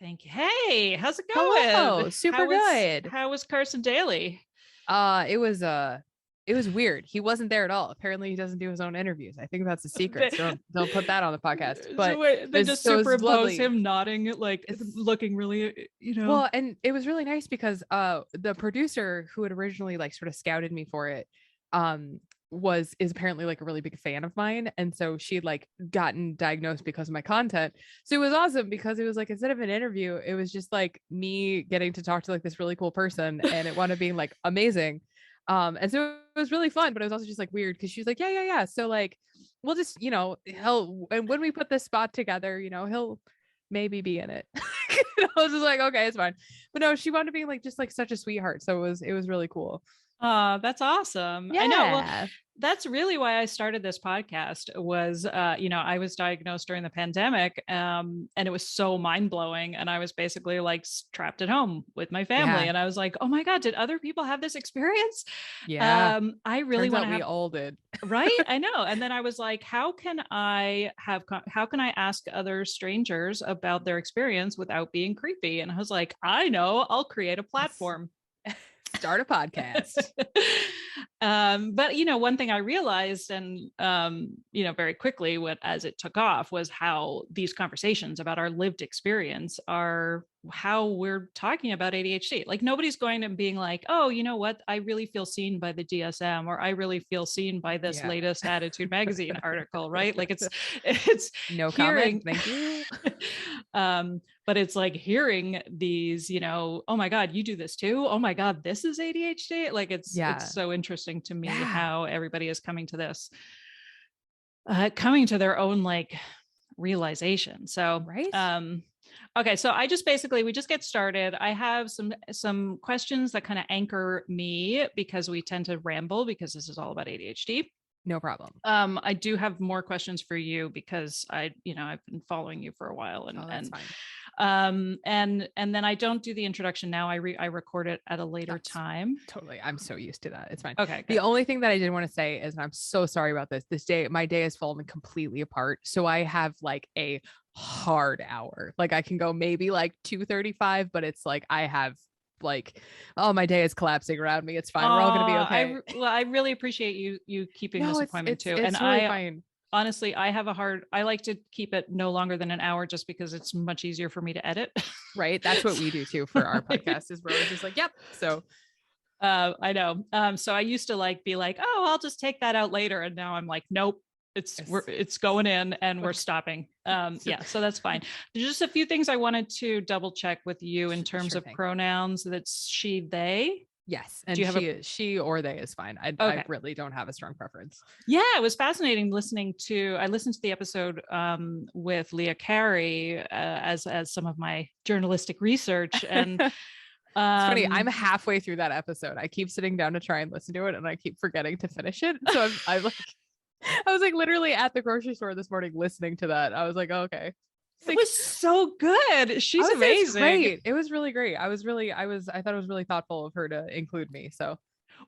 Thank you. Hey, how's it Hello, going? super good. How was Carson Daly? It was weird. He wasn't there at all. Apparently he doesn't do his own interviews. I think that's a secret. They, So don't put that on the podcast. so But wait, they just it was superimpose lovely. him nodding, like It's looking really, well, and it was really nice because the producer who had originally like sort of scouted me for it um is apparently like a really big fan of mine, and so she had like gotten diagnosed because of my content. So it was awesome because it was like, instead of an interview, it was just like me getting to talk to like this really cool person, and it wound up being like amazing. And so it was really fun, but it was also just like weird because she was like, yeah, so like we'll just, he'll, and when we put this spot together, he'll maybe be in it. I was just like, okay, it's fine. But no, she wound up being like just like such a sweetheart. So it was really cool. That's awesome. I know. Well, Yeah. that's really why I started this podcast was, I was diagnosed during the pandemic, and it was so mind blowing. And I was basically like trapped at home with my family. Yeah. And I was like, oh my God, did other people have this experience? Yeah. I really Turns want out to we have, all did. right. I know. And then I was like, how can I ask other strangers about their experience without being creepy? And I was like, I know, I'll create a platform. Start a podcast. But one thing I realized, and very quickly, as it took off, was how these conversations about our lived experience are how we're talking about ADHD. Like nobody's going and being like, oh, you know what, I really feel seen by the DSM, or I really feel seen by this Yeah. latest Adhd magazine article, right? Like it's No hearing comment. Thank you. but it's like hearing these, oh my God, you do this too, oh my God, this is ADHD. Like Yeah. it's so interesting to me Yeah. how everybody is coming to this, coming to their own like realization. So Right. okay, so I just basically, we just get started. I have some questions that kind of anchor me because we tend to ramble because this is all about ADHD. No problem. I do have more questions for you because I've been following you for a while, Oh, that's fine. and then I don't do the introduction now. I record it at a later That's time. totally. I'm so used to that. It's fine. Okay, The good. only thing that I did want to say is, and I'm so sorry about this, my day has fallen completely apart. So I have like a hard hour. Like I can go maybe like 2:35, but it's like I have like, oh, my day is collapsing around me. It's fine. We're all gonna be okay. I really appreciate you keeping No, this it's appointment it's too. And it's totally fine. honestly, I like to keep it no longer than an hour just because it's much easier for me to edit. Right. That's what we do too for our podcast, is we're always just like, yep. So I know. So I used to like be like, oh, I'll just take that out later. And now I'm like, nope, it's going in and we're stopping. Yeah, so that's fine. There's just a few things I wanted to double check with you in terms sure of thing. pronouns. That's she, they. Yes. And Do you have she or they is fine. I okay. really don't have a strong preference. Yeah, it was fascinating I listened to the episode with Leah Carey as some of my journalistic research. And It's funny. I'm halfway through that episode. I keep sitting down to try and listen to it, and I keep forgetting to finish it. So I'm like, I was like literally at the grocery store this morning listening to that. I was like, oh, okay. It was so good. She's amazing. Great. It was really great. I thought it was really thoughtful of her to include me. So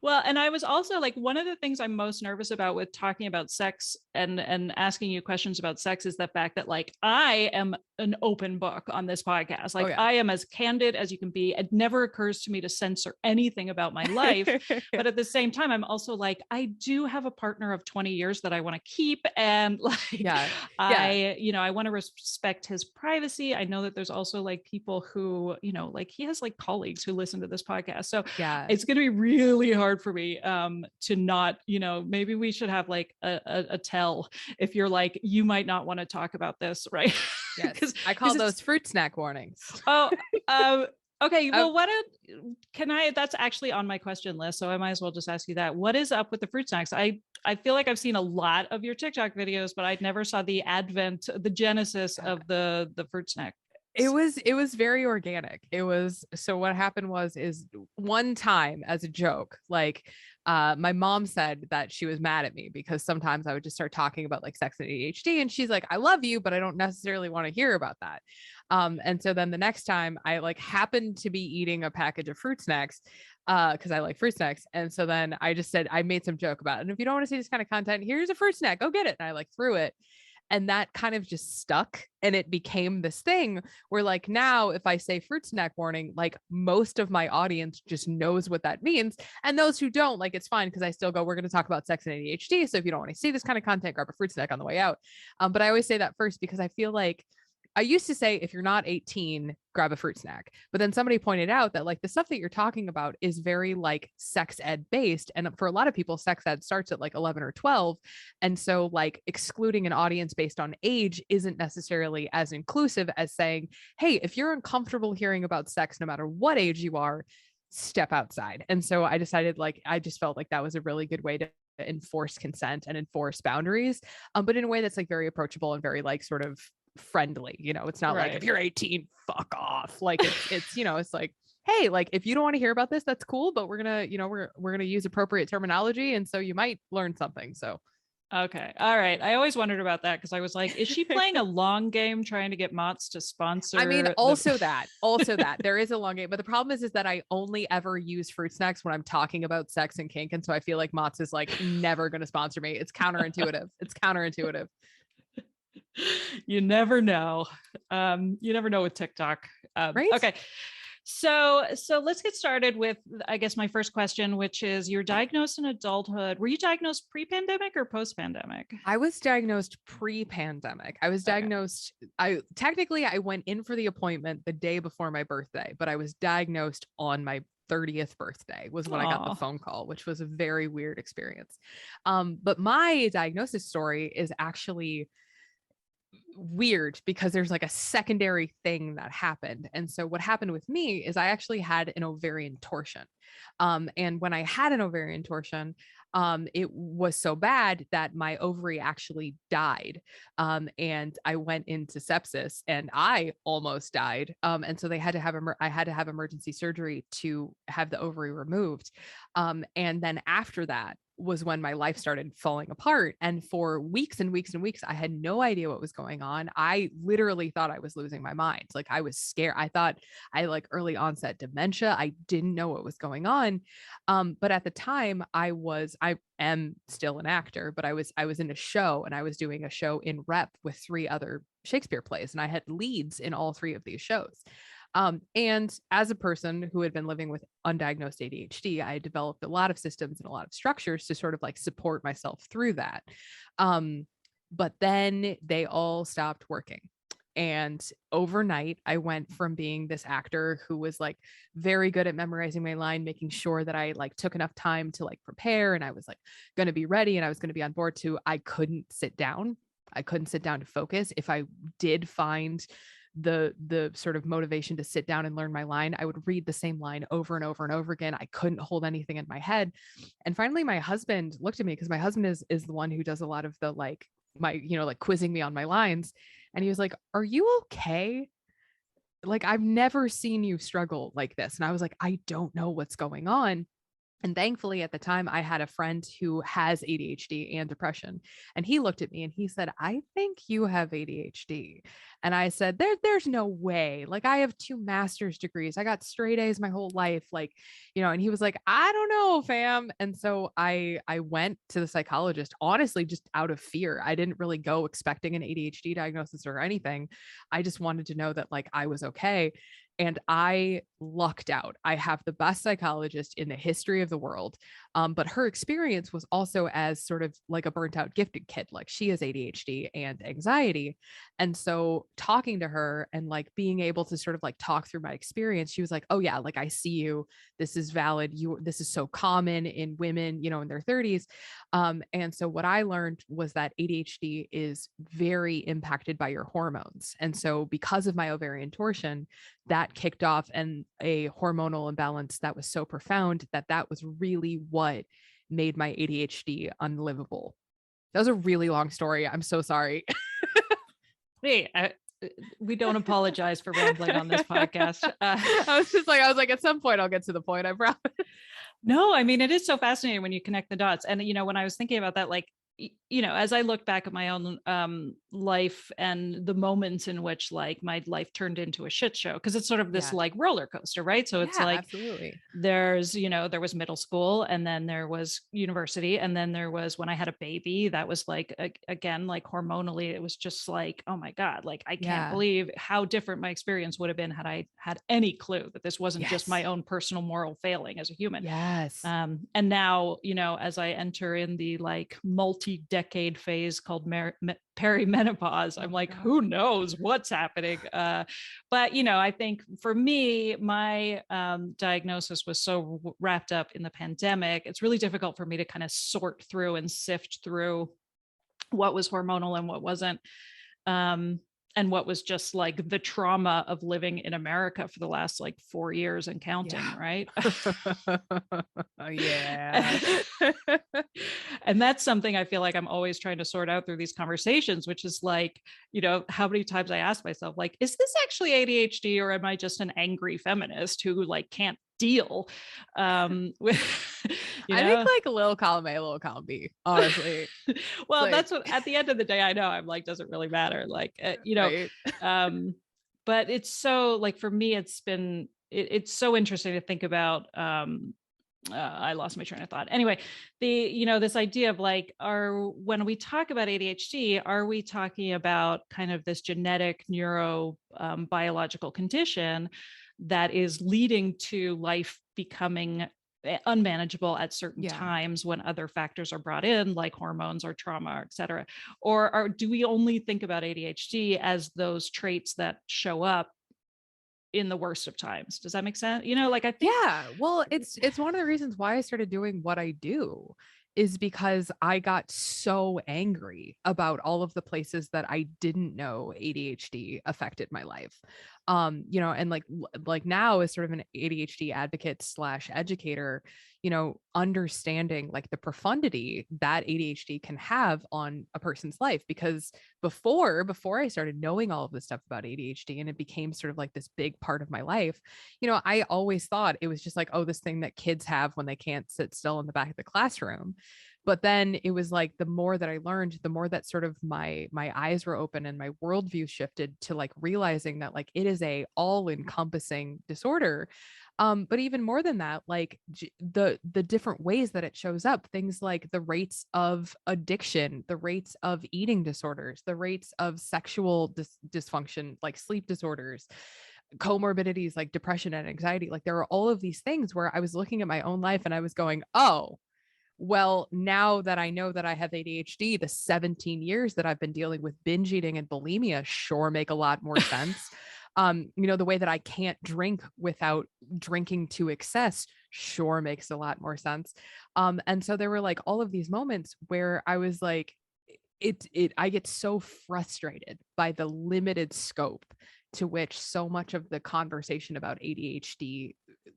well, and I was also like, one of the things I'm most nervous about with talking about sex and asking you questions about sex is the fact that like I am an open book on this podcast. Like I am as candid as you can be. It never occurs to me to censor anything about my life. But at the same time, I'm also like, I do have a partner of 20 years that I want to keep. And like, I want to respect his privacy. I know that there's also like people who, like he has like colleagues who listen to this podcast. So it's going to be really hard for me to not, maybe we should have like a tell if you're like, you might not want to talk about this, right? Yes. I call those fruit snack warnings. Oh, okay. Well, that's actually on my question list. So I might as well just ask you that. What is up with the fruit snacks? I feel like I've seen a lot of your TikTok videos, but I never saw the the genesis of the fruit snack. It was very organic. So what happened is one time, as a joke, like my mom said that she was mad at me because sometimes I would just start talking about like sex and ADHD, and she's like, I love you, but I don't necessarily want to hear about that. And so then the next time I like happened to be eating a package of fruit snacks because I like fruit snacks. And so then I just said, I made some joke about it. And if you don't want to see this kind of content, here's a fruit snack, go get it. And I like threw it. And that kind of just stuck, and it became this thing where like now if I say fruit snack warning, like most of my audience just knows what that means. And those who don't, like, it's fine because I still go, we're going to talk about sex and ADHD. So if you don't want to see this kind of content, grab a fruit snack on the way out. But I always say that first because I feel like I used to say, if you're not 18, grab a fruit snack. But then somebody pointed out that like the stuff that you're talking about is very like sex ed based. And for a lot of people, sex ed starts at like 11 or 12. And so like excluding an audience based on age isn't necessarily as inclusive as saying, hey, if you're uncomfortable hearing about sex, no matter what age you are, step outside. And so I decided, like, I just felt like that was a really good way to enforce consent and enforce boundaries, but in a way that's like very approachable and very like sort of friendly. It's not like if you're 18, fuck off. Like it's it's like, hey, like if you don't want to hear about this, that's cool, but we're gonna we're gonna use appropriate terminology, and so you might learn something. So okay, all right. I always wondered about that because I was like, is she playing a long game trying to get Mott's to sponsor? I mean, also that there is a long game, but the problem is that I only ever use fruit snacks when I'm talking about sex and kink, and so I feel like Mott's is like never going to sponsor me. It's counterintuitive. You never know. You never know with TikTok. Right? Okay. So let's get started with, I guess, my first question, which is, you're diagnosed in adulthood. Were you diagnosed pre-pandemic or post-pandemic? I was diagnosed pre-pandemic. I was diagnosed, I went in for the appointment the day before my birthday, but I was diagnosed on my 30th birthday was when I got the phone call, which was a very weird experience. But my diagnosis story is actually weird because there's like a secondary thing that happened. And so what happened with me is I actually had an ovarian torsion. And when I had an ovarian torsion, it was so bad that my ovary actually died. And I went into sepsis and I almost died. And so they had to have, I had to have emergency surgery to have the ovary removed. And then after that was when my life started falling apart. And for weeks and weeks and weeks, I had no idea what was going on. I literally thought I was losing my mind. Like I was scared. I thought I like early onset dementia. I didn't know what was going on. But at the time I am still an actor, but I was in a show, and I was doing a show in rep with 3 other Shakespeare plays. And I had leads in all 3 of these shows. And as a person who had been living with undiagnosed ADHD, I developed a lot of systems and a lot of structures to sort of like support myself through that. But then they all stopped working. And overnight, I went from being this actor who was like very good at memorizing my line, making sure that I like took enough time to like prepare, and I was like going to be ready and I was going to be on board, to I couldn't sit down. I couldn't sit down to focus. If I did find the sort of motivation to sit down and learn my line, I would read the same line over and over and over again. I couldn't hold anything in my head. And finally my husband looked at me, because my husband is the one who does a lot of the like my like quizzing me on my lines, and he was like, "Are you okay? Like I've never seen you struggle like this." And I was like, "I don't know what's going on." And thankfully at the time I had a friend who has ADHD and depression, and he looked at me and he said, "I think you have ADHD." And I said, there's no way. Like I have 2 master's degrees. I got straight A's my whole life. Like, and he was like, "I don't know, fam." And so I went to the psychologist, honestly, just out of fear. I didn't really go expecting an ADHD diagnosis or anything. I just wanted to know that like I was okay. And I lucked out. I have the best psychologist in the history of the world. But her experience was also as sort of like a burnt out gifted kid. Like she has ADHD and anxiety. And so talking to her and like being able to sort of like talk through my experience, she was like, "Oh yeah, like I see you. This is valid. This is so common in women, in their 30s. And so what I learned was that ADHD is very impacted by your hormones. And so because of my ovarian torsion, that kicked off and a hormonal imbalance that was so profound that was really what made my ADHD unlivable." That was a really long story. I'm so sorry. Hey, we don't apologize for rambling on this podcast. I was like, at some point I'll get to the point, I promise. No, I mean, it is so fascinating when you connect the dots. And, when I was thinking about that, like, you know, as I look back at my own life and the moments in which like my life turned into a shit show, because it's sort of this like roller coaster, right? So it's Yeah, like, absolutely. there's, you know, there was middle school, and then there was university, and then there was when I had a baby. That was like, again, like hormonally, it was just like, oh my God, like I can't believe how different my experience would have been had I had any clue that this wasn't just my own personal moral failing as a human. Yes. And now, you know, as I enter in the like multi-decade phase called perimenopause, I'm like, who knows what's happening? But, you know, I think for me, my diagnosis was so wrapped up in the pandemic. It's really difficult for me to kind of sort through and sift through what was hormonal and what wasn't. And what was just like the trauma of living in America for the last like 4 years and counting, right? Yeah. And that's something I feel like I'm always trying to sort out through these conversations, which is like, you know, how many times I ask myself, like, is this actually ADHD, or am I just an angry feminist who like can't deal with, you know? I think like a little column A, a little column B, honestly. Well, like, that's what, at the end of the day, I know I'm like, doesn't really matter. Like, you know, right? But it's so like, for me, it's been, it's so interesting to think about. I lost my train of thought. Anyway, you know, this idea of like, when we talk about ADHD, are we talking about kind of this genetic biological condition that is leading to life becoming unmanageable at certain times when other factors are brought in, like hormones or trauma, et cetera? Or do we only think about ADHD as those traits that show up in the worst of times? Does that make sense? You know, like I think, well, it's one of the reasons why I started doing what I do, is because I got so angry about all of the places that I didn't know ADHD affected my life. You know, and like now as sort of an ADHD advocate / educator, you know, understanding like the profundity that ADHD can have on a person's life. Because before I started knowing all of this stuff about ADHD and it became sort of like this big part of my life, you know, I always thought it was just like, oh, this thing that kids have when they can't sit still in the back of the classroom. But then it was like, the more that I learned, the more that sort of my eyes were open and my worldview shifted to like realizing that like it is a all-encompassing disorder. But even more than that, like the different ways that it shows up, things like the rates of addiction, the rates of eating disorders, the rates of sexual dysfunction, like sleep disorders, comorbidities like depression and anxiety. Like there are all of these things where I was looking at my own life and I was going, oh, well, now that I know that I have ADHD, the 17 years that I've been dealing with binge eating and bulimia sure make a lot more sense. You know, the way that I can't drink without drinking to excess sure makes a lot more sense. And so there were like all of these moments where I was like, I get so frustrated by the limited scope to which so much of the conversation about ADHD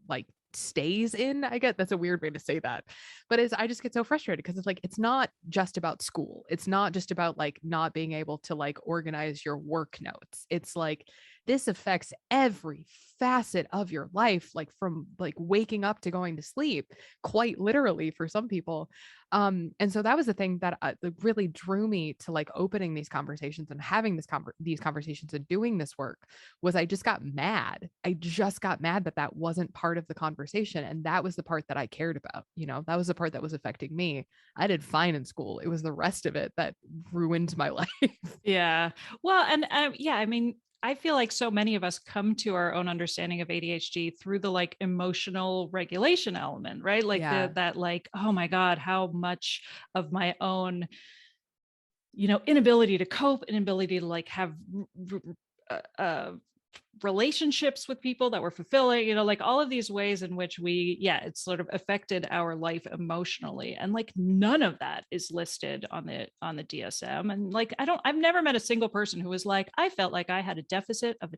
like stays in. I get that's a weird way to say that, but I just get so frustrated because it's like, it's not just about school. It's not just about like not being able to like organize your work notes. It's like, this affects every facet of your life, like from like waking up to going to sleep, quite literally for some people. And so that was the thing that really drew me to like opening these conversations and having these conversations and doing this work. Was I just got mad. I just got mad that that wasn't part of the conversation. And that was the part that I cared about. You know, that was the part that was affecting me. I did fine in school. It was the rest of it that ruined my life. Yeah. Well, and yeah, I mean, I feel like so many of us come to our own understanding of ADHD through the like emotional regulation element, right? Like that like, oh my God, how much of my own, you know, inability to cope, inability to like have relationships with people that were fulfilling, you know, like all of these ways in which it's sort of affected our life emotionally. And like none of that is listed on the DSM. And like, I've never met a single person who was like, I felt like I had a deficit of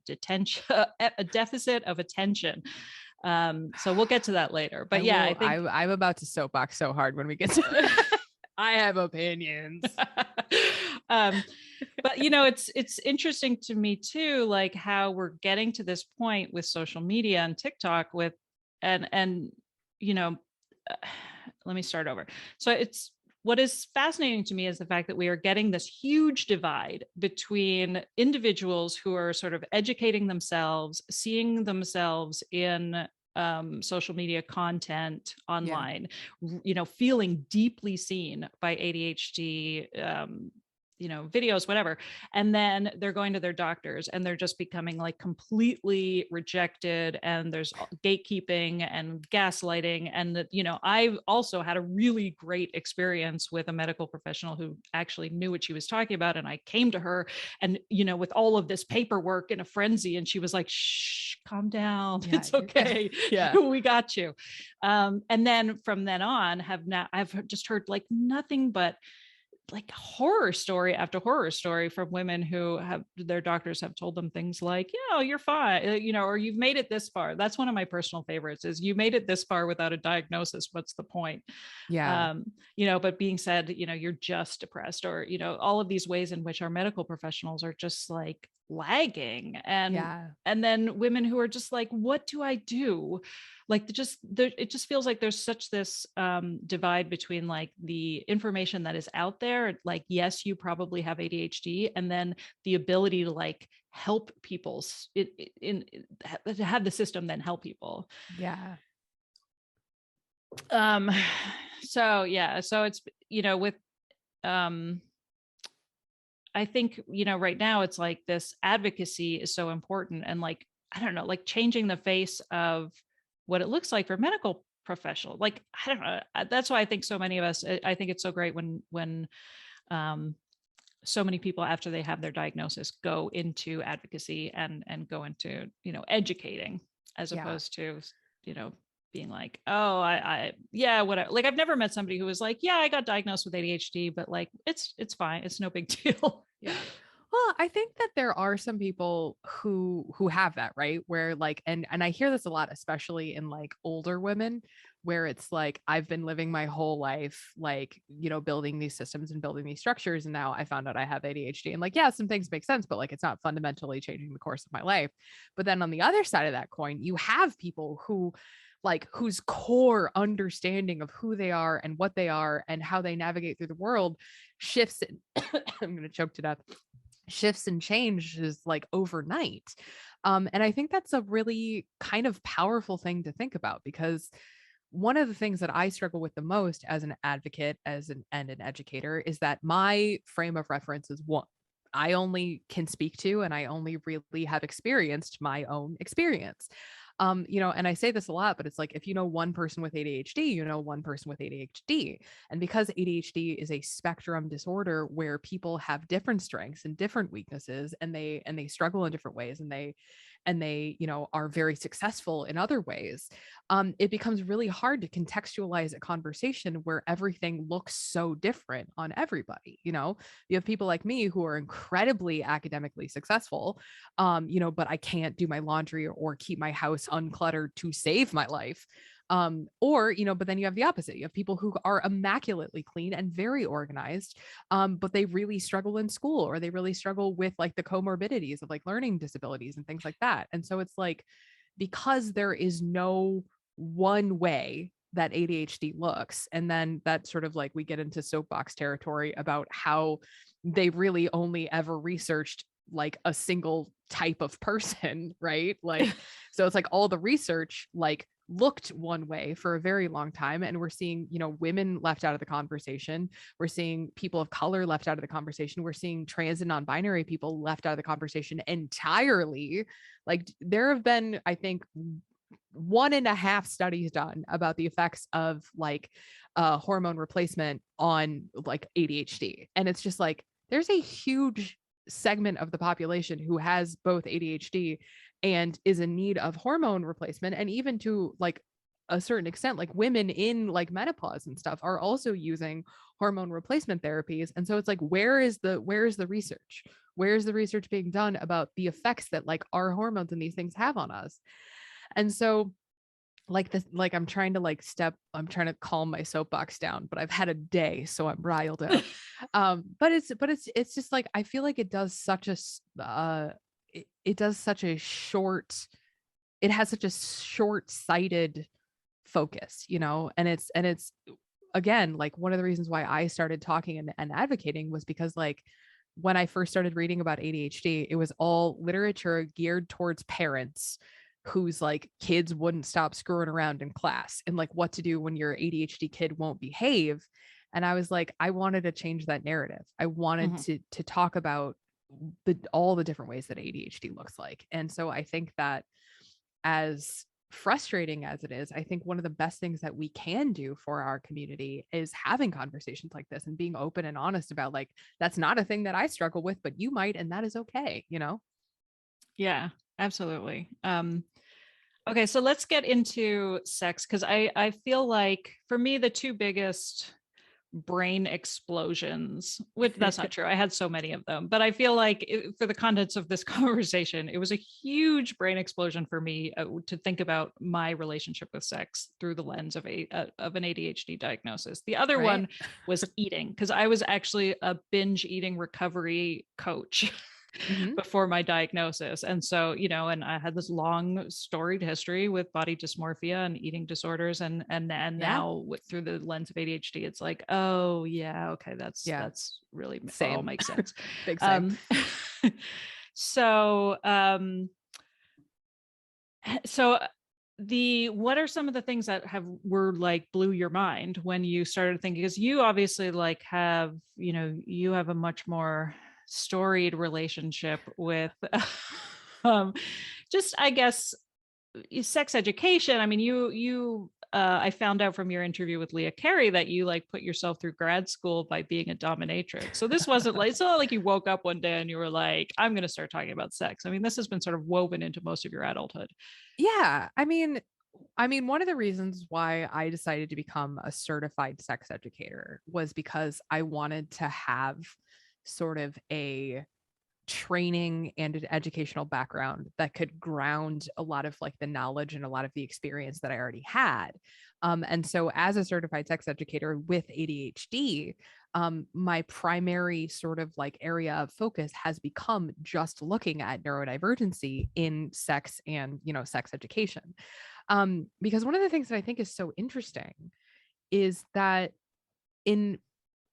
attention. So we'll get to that later. But I think I'm about to soapbox so hard when we get to I have opinions. But you know, it's interesting to me too, like how we're getting to this point with social media and TikTok with, and you know, let me start over. So it's what is fascinating to me is the fact that we are getting this huge divide between individuals who are sort of educating themselves, seeing themselves in social media content online, feeling deeply seen by ADHD, videos, whatever. And then they're going to their doctors and they're just becoming like completely rejected. And there's gatekeeping and gaslighting. And I've also had a really great experience with a medical professional who actually knew what she was talking about. And I came to her and, with all of this paperwork in a frenzy, and she was like, shh, calm down. Yeah. It's okay. Yeah. We got you. And then from then on I've just heard like nothing but like horror story after horror story from women who have their doctors have told them things like, you're fine, or you've made it this far. That's one of my personal favorites, is you made it this far without a diagnosis. What's the point? Yeah. But being said, you're just depressed, or, all of these ways in which our medical professionals are just like lagging. And then women who are just like, what do I do? Like it just feels like there's such this divide between like the information that is out there, like, yes, you probably have ADHD, and then the ability to like help people to have the system then help people. Yeah. So it's, with I think, right now it's like this advocacy is so important, and like, I don't know, like changing the face of what it looks like for medical professional. Like, I don't know. That's why I think so many of us, I think it's so great when so many people after they have their diagnosis go into advocacy and go into, educating, as opposed to, being like, oh, whatever. Like, I've never met somebody who was like, yeah, I got diagnosed with ADHD, but like, it's fine. It's no big deal. Yeah. Well, I think that there are some people who have that, right? Where like, and I hear this a lot, especially in like older women, where it's like, I've been living my whole life, like, building these systems and building these structures. And now I found out I have ADHD, and like, yeah, some things make sense, but like, it's not fundamentally changing the course of my life. But then on the other side of that coin, you have people who like whose core understanding of who they are and what they are and how they navigate through the world shifts. I'm going to choke to death. Shifts and changes like overnight. And I think that's a really kind of powerful thing to think about, because one of the things that I struggle with the most as an advocate, and an educator, is that my frame of reference is one I only can speak to, and I only really have experienced my own experience. And I say this a lot, but it's like, if you know one person with ADHD, you know one person with ADHD. And because ADHD is a spectrum disorder where people have different strengths and different weaknesses, and they struggle in different ways, and they are very successful in other ways, it becomes really hard to contextualize a conversation where everything looks so different on everybody. You have people like me who are incredibly academically successful, but I can't do my laundry or keep my house uncluttered to save my life. But then you have the opposite. You have people who are immaculately clean and very organized, but they really struggle in school, or they really struggle with like the comorbidities of like learning disabilities and things like that. And so it's like, because there is no one way that ADHD looks, and then that sort of like, we get into soapbox territory about how they really only ever researched like a single type of person, right? Like, so it's like all the research like looked one way for a very long time, and we're seeing women left out of the conversation, we're seeing people of color left out of the conversation, we're seeing trans and non-binary people left out of the conversation entirely. Like, there have been, I think, 1.5 studies done about the effects of like hormone replacement on like ADHD, and it's just like, there's a huge segment of the population who has both ADHD and is in need of hormone replacement. And even to like a certain extent, like women in like menopause and stuff are also using hormone replacement therapies. And so it's like, where is the research? Where's the research being done about the effects that like our hormones and these things have on us? And so like this, like I'm trying to calm my soapbox down, but I've had a day, so I'm riled up. But it's just like, I feel like it has such a short-sighted focus, and it's again, like one of the reasons why I started talking and advocating was because like when I first started reading about ADHD, it was all literature geared towards parents whose like kids wouldn't stop screwing around in class and like what to do when your ADHD kid won't behave. And I was like, I wanted to change that narrative. I wanted to talk about all the different ways that ADHD looks like. And so I think that as frustrating as it is, I think one of the best things that we can do for our community is having conversations like this and being open and honest about like, that's not a thing that I struggle with, but you might, and that is okay, you know? Yeah, absolutely. Okay, so let's get into sex, because I feel like for me, the two biggest brain explosions, which that's not true, I had so many of them, but I feel like for the contents of this conversation, it was a huge brain explosion for me to think about my relationship with sex through the lens of an ADHD diagnosis. The other one was eating, because I was actually a binge eating recovery coach before my diagnosis. And so, you know, and I had this long storied history with body dysmorphia and eating disorders. And now through the lens of ADHD, it's like, oh yeah, okay, that's really all makes sense. Big same. So what are some of the things that were like blew your mind when you started thinking, because you obviously like have, you know, you have a much more storied relationship with just, I guess, sex education. I mean, you I found out from your interview with Leah Carey that you like put yourself through grad school by being a dominatrix. So this wasn't like, it's not like you woke up one day and you were like, I'm going to start talking about sex. I mean, this has been sort of woven into most of your adulthood. Yeah. I mean, one of the reasons why I decided to become a certified sex educator was because I wanted to have sort of a training and an educational background that could ground a lot of like the knowledge and a lot of the experience that I already had. And so as a certified sex educator with ADHD, my primary sort of like area of focus has become just looking at neurodivergency in sex and, you know, sex education. Because one of the things that I think is so interesting is that in,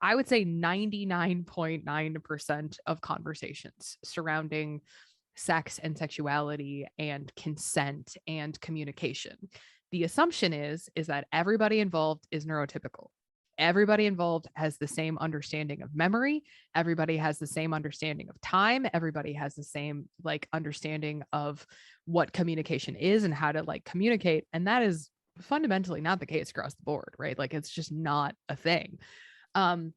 I would say 99.9% of conversations surrounding sex and sexuality and consent and communication, the assumption is that everybody involved is neurotypical. Everybody involved has the same understanding of memory. Everybody has the same understanding of time. Everybody has the same like understanding of what communication is and how to like communicate. And that is fundamentally not the case across the board, right? Like it's just not a thing. And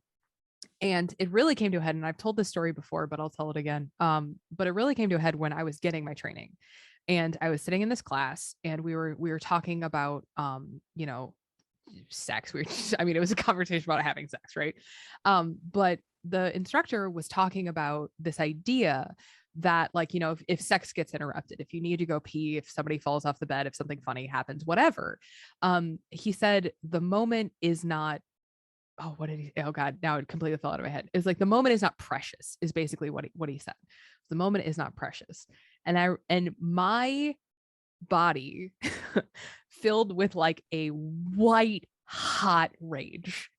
it really came to a head, and I've told this story before, but I'll tell it again. But it really came to a head when I was getting my training, and I was sitting in this class, and we were talking about, you know, sex. I mean, it was a conversation about having sex, right? But the instructor was talking about this idea that, like, you know, if sex gets interrupted, if you need to go pee, if somebody falls off the bed, if something funny happens, whatever, he said the moment is not, oh God, now it completely fell out of my head. It's like the moment is not precious is basically what he said. The moment is not precious. And my body filled with like a white hot rage.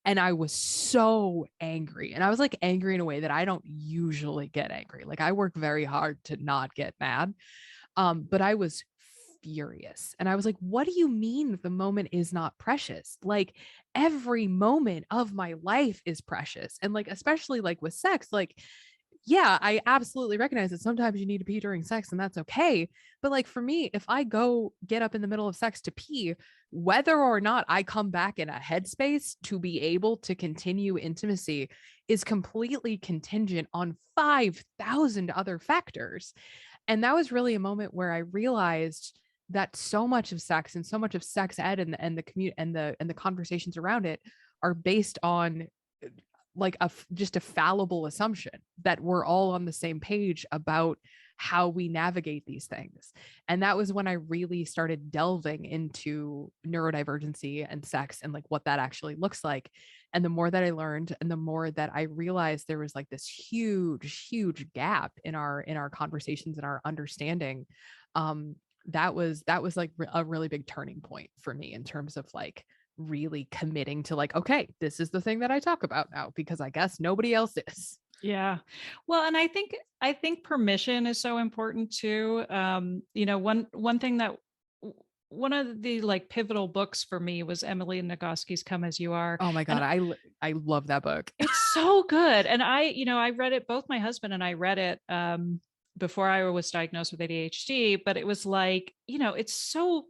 And I was so angry. And I was like angry in a way that I don't usually get angry. Like I work very hard to not get mad. But I was furious. And I was like, what do you mean the moment is not precious? Like every moment of my life is precious. And like, especially like with sex, like, yeah, I absolutely recognize that sometimes you need to pee during sex and that's okay. But like for me, if I go get up in the middle of sex to pee, whether or not I come back in a headspace to be able to continue intimacy is completely contingent on 5,000 other factors. And that was really a moment where I realized that so much of sex and so much of sex ed and the community and the conversations around it are based on like just a fallible assumption that we're all on the same page about how we navigate these things. And that was when I really started delving into neurodivergency and sex and like what that actually looks like. And the more that I learned and the more that I realized there was like this huge gap in our conversations and our understanding, that was like a really big turning point for me in terms of like really committing to like, okay, this is the thing that I talk about now, because I guess nobody else is. Yeah. Well, and I think permission is so important too. One thing that one of the like pivotal books for me was Emily Nagoski's Come As You Are. Oh my God. And I love that book. it's so good. And I read it, both my husband and I read it before I was diagnosed with ADHD, but it was like, it's so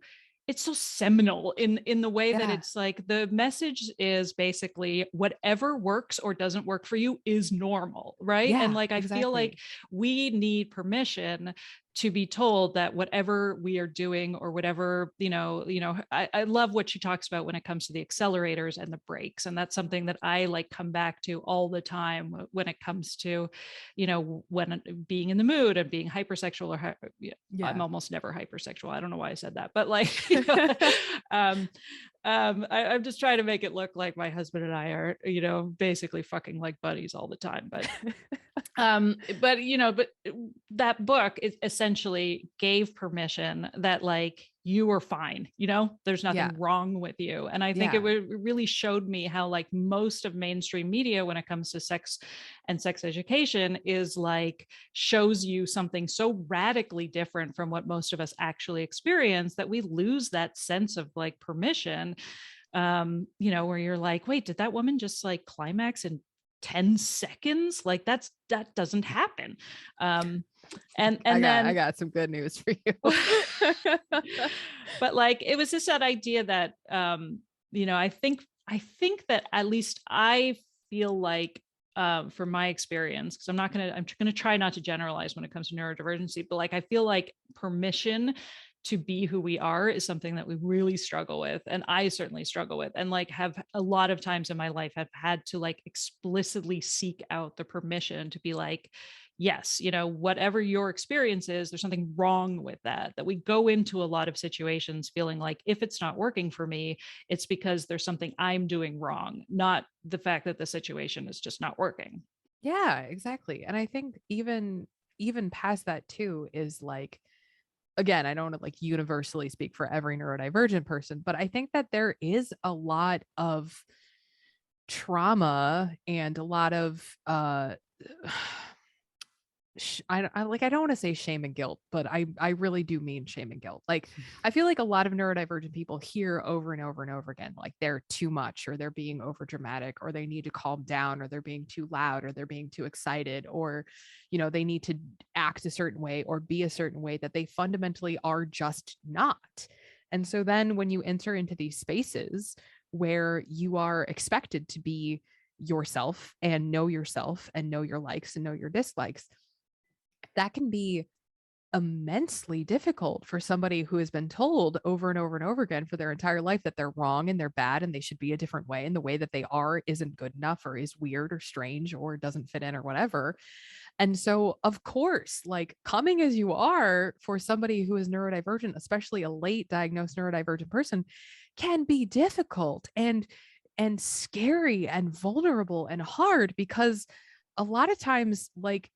seminal in the way that it's like the message is basically whatever works or doesn't work for you is normal, right? Yeah, and like I feel like we need permission to be told that whatever we are doing or whatever, I love what she talks about when it comes to the accelerators and the brakes. And that's something that I like come back to all the time when it comes to, when being in the mood and being hypersexual or I'm almost never hypersexual. I don't know why I said that, but like, I'm just trying to make it look like my husband and I are, basically fucking like buddies all the time. But, but that book is essentially gave permission that like, you are fine, there's nothing wrong with you. And I think it really showed me how like most of mainstream media, when it comes to sex and sex education, is like shows you something so radically different from what most of us actually experience that we lose that sense of like permission, where you're like, wait, did that woman just like climax in 10 seconds? Like that doesn't happen. And then I got some good news for you. But like it was just that idea that I think that at least I feel like from my experience, because I'm gonna try not to generalize when it comes to neurodivergency, but like I feel like permission to be who we are is something that we really struggle with. And I certainly struggle with, and like have a lot of times in my life have had to like explicitly seek out the permission to be like, yes, whatever your experience is, there's something wrong with that we go into a lot of situations feeling like if it's not working for me, it's because there's something I'm doing wrong, not the fact that the situation is just not working. Yeah, exactly. And I think even past that too is like, again, I don't want to like universally speak for every neurodivergent person, but I think that there is a lot of trauma and a lot of I don't want to say shame and guilt, but I really do mean shame and guilt. Like I feel like a lot of neurodivergent people hear over and over and over again, like they're too much, or they're being over dramatic, or they need to calm down, or they're being too loud, or they're being too excited, or they need to act a certain way or be a certain way that they fundamentally are just not. And so then when you enter into these spaces where you are expected to be yourself and know your likes and know your dislikes, that can be immensely difficult for somebody who has been told over and over and over again for their entire life that they're wrong and they're bad and they should be a different way, and the way that they are isn't good enough or is weird or strange or doesn't fit in or whatever. And so, of course, like coming as you are for somebody who is neurodivergent, especially a late diagnosed neurodivergent person, can be difficult and scary and vulnerable and hard, because a lot of times, like,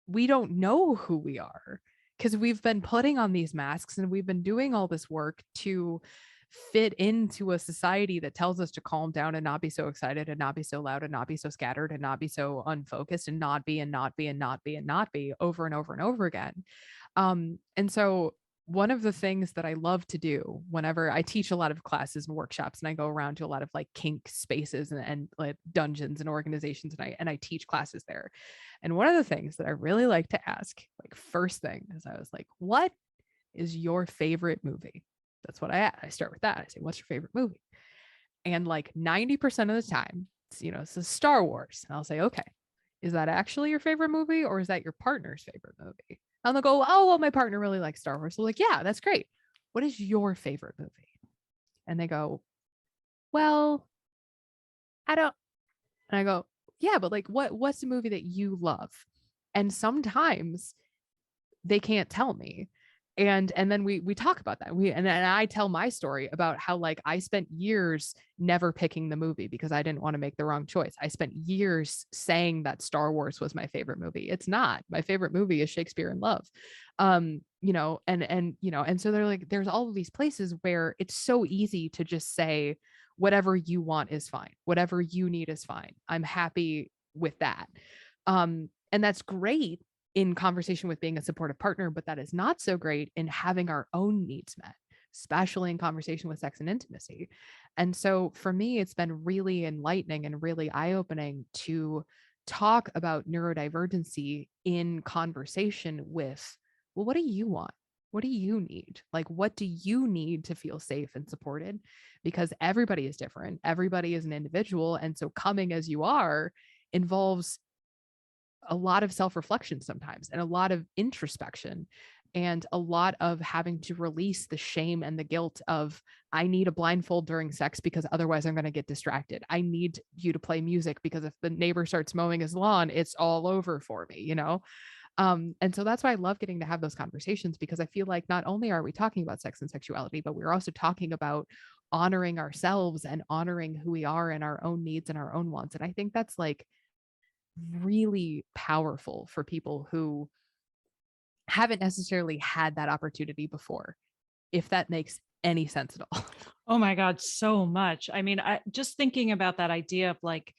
we don't know who we are because we've been putting on these masks and we've been doing all this work to fit into a society that tells us to calm down and not be so excited and not be so loud and not be so scattered and not be so unfocused and not be over and over and over again. And so one of the things that I love to do whenever I teach a lot of classes and workshops, and I go around to a lot of like kink spaces and like dungeons and organizations, and I teach classes there. And one of the things that I really like to ask, like first thing, is I was like, what is your favorite movie? That's what I start with that. I say, what's your favorite movie? And like 90% of the time, it's a Star Wars. And I'll say, okay, is that actually your favorite movie, or is that your partner's favorite movie? And they'll go, oh, well, my partner really likes Star Wars. So like, yeah, that's great. What is your favorite movie? And they go, well, I don't. And I go, yeah, but like, what's the movie that you love? And sometimes they can't tell me. And then we talk about that. And I tell my story about how like I spent years never picking the movie because I didn't want to make the wrong choice. I spent years saying that Star Wars was my favorite movie. It's not. My favorite movie is Shakespeare in Love. And so they're like, there's all of these places where it's so easy to just say, whatever you want is fine. Whatever you need is fine. I'm happy with that. And that's great in conversation with being a supportive partner, but that is not so great in having our own needs met, especially in conversation with sex and intimacy. And so for me, it's been really enlightening and really eye-opening to talk about neurodivergency in conversation with, well, what do you want? What do you need? Like, what do you need to feel safe and supported? Because everybody is different. Everybody is an individual. And so coming as you are involves a lot of self-reflection sometimes, and a lot of introspection, and a lot of having to release the shame and the guilt of, I need a blindfold during sex because otherwise I'm going to get distracted. I need you to play music because if the neighbor starts mowing his lawn, it's all over for me, you know? And so that's why I love getting to have those conversations, because I feel like not only are we talking about sex and sexuality, but we're also talking about honoring ourselves and honoring who we are and our own needs and our own wants. And I think that's like really powerful for people who haven't necessarily had that opportunity before, if that makes any sense at all. Oh my God, so much. I mean, I just thinking about that idea of like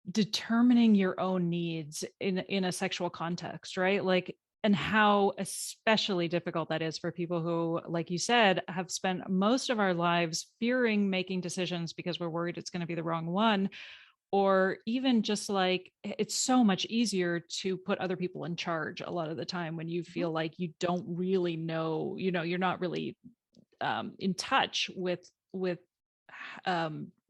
determining your own needs in a sexual context, right? Like, and how especially difficult that is for people who, like you said, have spent most of our lives fearing making decisions because we're worried it's going to be the wrong one. Or even just like, it's so much easier to put other people in charge a lot of the time when you feel like you don't really know, you know, you're not really in touch with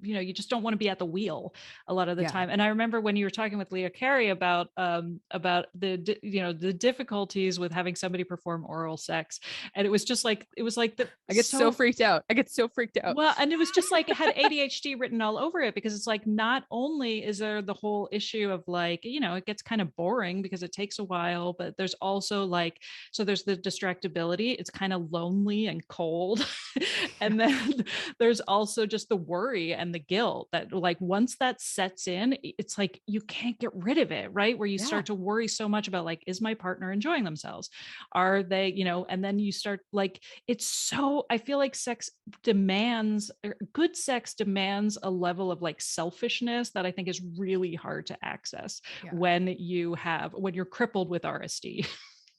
you know, you just don't want to be at the wheel a lot of the time. And I remember when you were talking with Leah Carey about the, you know, the difficulties with having somebody perform oral sex. And it was just like, it was like I get so freaked out. I get so freaked out. Well, and it was just like, it had ADHD written all over it, because it's like, not only is there the whole issue of like, you know, it gets kind of boring because it takes a while, but there's also like, so there's the distractibility. It's kind of lonely and cold. And then there's also just the worry and the guilt that like, once that sets in, it's like, you can't get rid of it, right? Where you start to worry so much about like, is my partner enjoying themselves? Are they, you know, and then you start like, it's so, I feel like good sex demands a level of like selfishness that I think is really hard to access when you're crippled with RSD.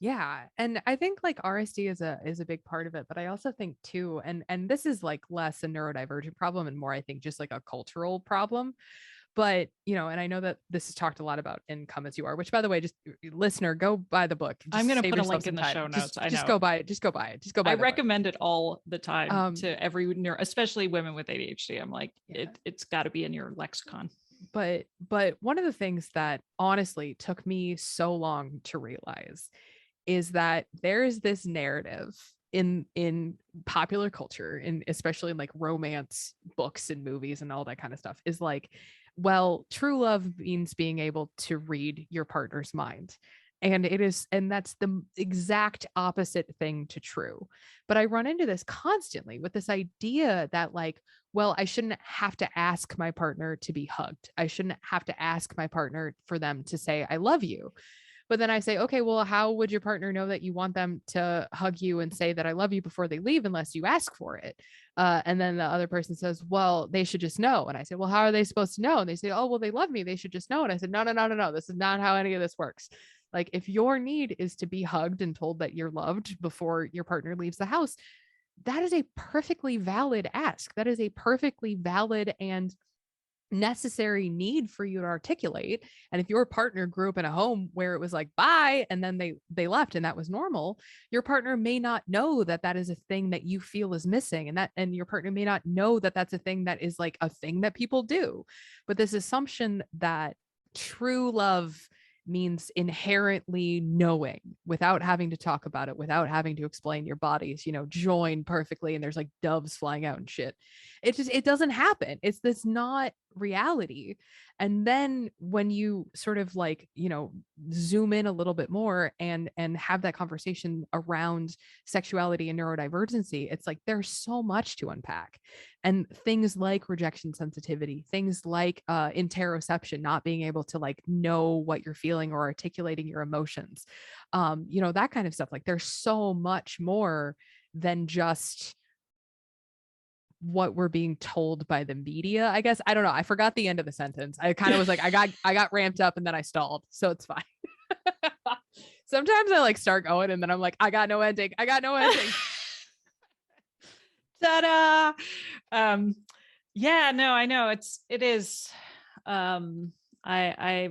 Yeah. And I think like RSD is a big part of it, but I also think too, and this is like less a neurodivergent problem and more, I think, just like a cultural problem. But, you know, and I know that this is talked a lot about in Come As You Are, which, by the way, just listener, go buy the book. I'm going to put a link in the show notes. Just go buy it. Just go buy it. Just go buy it. I recommend it all the time to every especially women with ADHD. I'm like, it's got to be in your lexicon. But one of the things that honestly took me so long to realize is that there's this narrative in popular culture, and especially in like romance books and movies and all that kind of stuff, is like, well, true love means being able to read your partner's mind. And that's the exact opposite thing to true. But I run into this constantly with this idea that like, well, I shouldn't have to ask my partner to be hugged. I shouldn't have to ask my partner for them to say, I love you. But then I say, okay, well, how would your partner know that you want them to hug you and say that I love you before they leave unless you ask for it? And then the other person says, well, they should just know. And I say, well, how are they supposed to know? And they say, oh, well, they love me. They should just know. And I said, no. This is not how any of this works. Like, if your need is to be hugged and told that you're loved before your partner leaves the house, that is a perfectly valid ask. That is a perfectly valid and necessary need for you to articulate. And if your partner grew up in a home where it was like bye and then they left and that was normal, your partner may not know that that is a thing that you feel is missing, and your partner may not know that that's a thing that is like a thing that people do. But this assumption that true love means inherently knowing without having to talk about it, without having to explain your bodies, you know, join perfectly and there's like doves flying out and shit. It doesn't happen. That's not reality. And then when you sort of like, you know, zoom in a little bit more and have that conversation around sexuality and neurodivergency, it's like there's so much to unpack. And things like rejection sensitivity, things like interoception, not being able to like know what you're feeling or articulating your emotions, you know, that kind of stuff. Like there's so much more than just what we're being told by the media, I guess. I don't know. I forgot the end of the sentence. I kind of was like, I got ramped up and then I stalled. So it's fine. Sometimes I like start going and then I'm like, I got no ending. Ta-da. Yeah, no, I know it is. I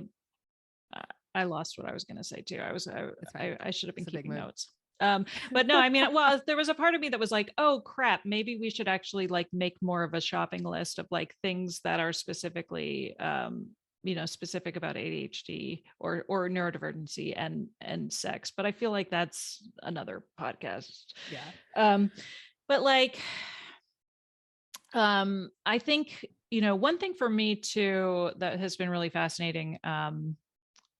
lost what I was going to say too. I should have been keeping notes. But no, I mean, well, there was a part of me that was like, oh crap, maybe we should actually like make more of a shopping list of like things that are specifically, specific about ADHD or neurodivergency and sex. But I feel like that's another podcast. Yeah. But like, I think, one thing for me too, that has been really fascinating,